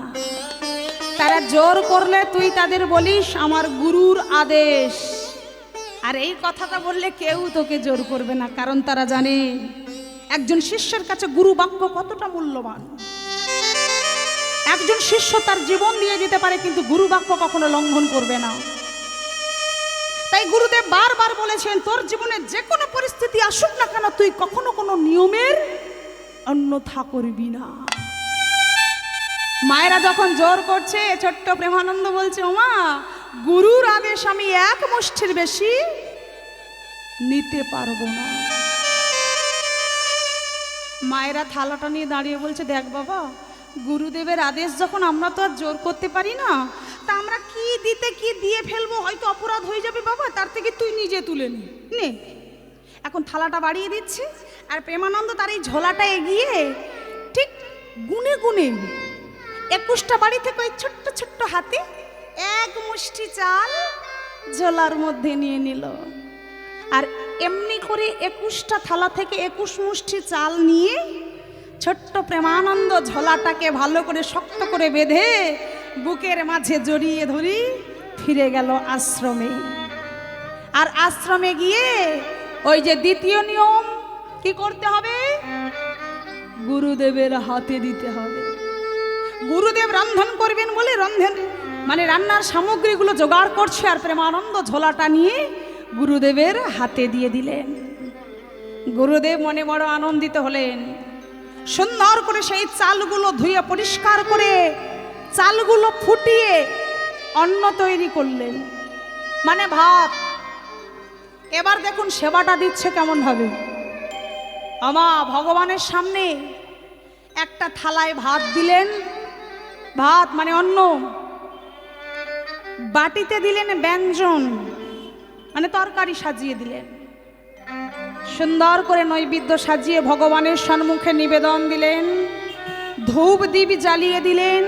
তারা জোর করলে তুই তাদের বলিস আমার গুরুর আদেশ, আর এই কথাটা বললে কেউ তোকে জোর করবে না, কারণ তারা জানে একজন শিষ্যের কাছে গুরু বাক্য কতটা মূল্যবান। একজন শিষ্য তার জীবন দিয়ে দিতে পারে, কিন্তু গুরু বাক্য কখনো লঙ্ঘন করবে না। তাই গুরুদেব বারবার বলেছেন, তোর জীবনে যে কোনো পরিস্থিতি আসুক না কেন, তুই কখনো কোনো নিয়মের অন্যথা করবি না। মায়েরা যখন জোর করছে, ছোট্ট প্রেমানন্দ বলছে, ওমা গুরুর আদেশ আমি 1 মুষ্টির বেশি নিতে পারবো না। মায়েরা থালাটা নিয়ে দাঁড়িয়ে বলছে, দেখ বাবা গুরুদেবের আদেশ যখন আমরা তো আর জোর করতে পারি না, তা আমরা কি দিতে কি দিয়ে ফেলবো, হয়তো অপরাধ হয়ে যাবে বাবা, তার থেকে তুই নিজে তুলে নে। এখন থালাটা বাড়িয়ে দিচ্ছে, আর প্রেমানন্দ তার এই ঝোলাটা এগিয়ে ঠিক গুনে গুনে 21টা বাড়ি থেকে ওই ছোট্ট ছোট্ট হাতে 1 মুষ্টি চাল ঝোলার মধ্যে নিয়ে নিল, আর এমনি করে 21টা থালা থেকে 21 মুষ্টি চাল নিয়ে ছোট্ট প্রেমানন্দ ঝোলাটাকে ভালো করে শক্ত করে বেঁধে বুকের মাঝে জড়িয়ে ধরি ফিরে গেল আশ্রমে। আর আশ্রমে গিয়ে ওই যে দ্বিতীয় নিয়ম কি করতে হবে, গুরুদেবের হাতে দিতে হবে। গুরুদেব রন্ধন করবেন বলে মানে রান্নার সামগ্রীগুলো জোগাড় করছে আর প্রেমানন্দ ঝোলাটা নিয়ে গুরুদেবের হাতে দিয়ে দিলেন। গুরুদেব মনে বড় আনন্দিত হলেন। সুন্দর করে সেই চালগুলো ধুয়ে পরিষ্কার করে চালগুলো ফুটিয়ে অন্ন তৈরি করলেন, মানে ভাত। এবার দেখুন সেবাটা দিচ্ছে কেমন ভাবে। আমা ভগবানের সামনে একটা থালায় ভাত দিলেন, ভাত মানে অন্ন, বাটিতে দিলেন ব্যঞ্জন মানে তরকারি সাজিয়ে দিলেন, সুন্দর করে নৈবেদ্য সাজিয়ে ভগবানের সম্মুখে নিবেদন দিলেন, ধূপ দ্বীপ জ্বালিয়ে দিলেন,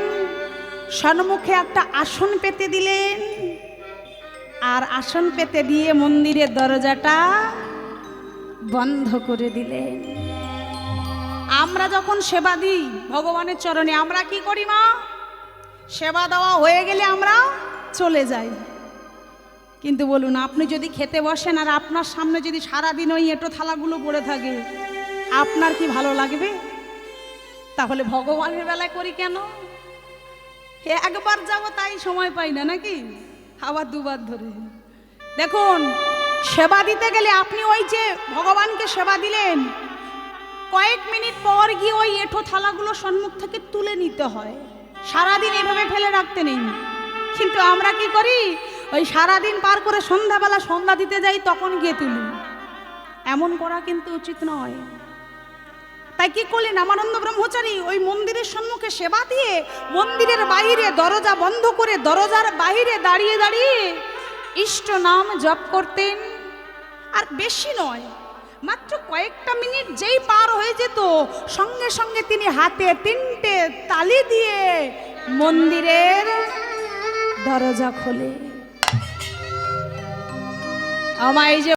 সম্মুখে একটা আসন পেতে দিলেন, আর আসন পেতে দিয়ে মন্দিরের দরজাটা বন্ধ করে দিলেন। আমরা যখন সেবা দিই ভগবানের চরণে আমরা কি করি মা? সেবা দেওয়া হয়ে গেলে আমরা চলে যাই। কিন্তু বলুন, আপনি যদি খেতে বসেন আর আপনার সামনে যদি সারাদিন ওই এঁটো থালাগুলো পড়ে থাকে, আপনার কি ভালো লাগবে? তাহলে ভগবানের বেলায় করি কেন? একবার যাব তাই সময় পাই না নাকি, আবার দুবার ধরে। দেখুন, সেবা দিতে গেলে আপনি ওই যে ভগবানকে সেবা দিলেন, কয়েক মিনিট পর গিয়ে ওই এঁঠো থালাগুলো সম্মুখ থেকে তুলে নিতে হয়। সারাদিন এভাবে ফেলে রাখতে নেই। কিন্তু আমরা কি করি? ওই সারাদিন পার করে সন্ধ্যাবেলা সন্ধ্যা দিতে যাই, তখন গিয়ে তুলি। এমন করা কিন্তু উচিত নয়। তাই কি করলেন রামানন্দ ব্রহ্মচারী? ওই মন্দিরের সম্মুখে সেবা দিয়ে মন্দিরের বাইরে দরজা বন্ধ করে দরজার বাইরে দাঁড়িয়ে দাঁড়িয়ে ইষ্ট নাম জপ করতেন। আর বেশি নয়, মাত্র কয়েকটা মিনিট যেই পার হয়ে যেত, সঙ্গে সঙ্গে তিনি হাতে 3টে তালি দিয়ে মন্দিরের দরজা খোলে। আমায় যে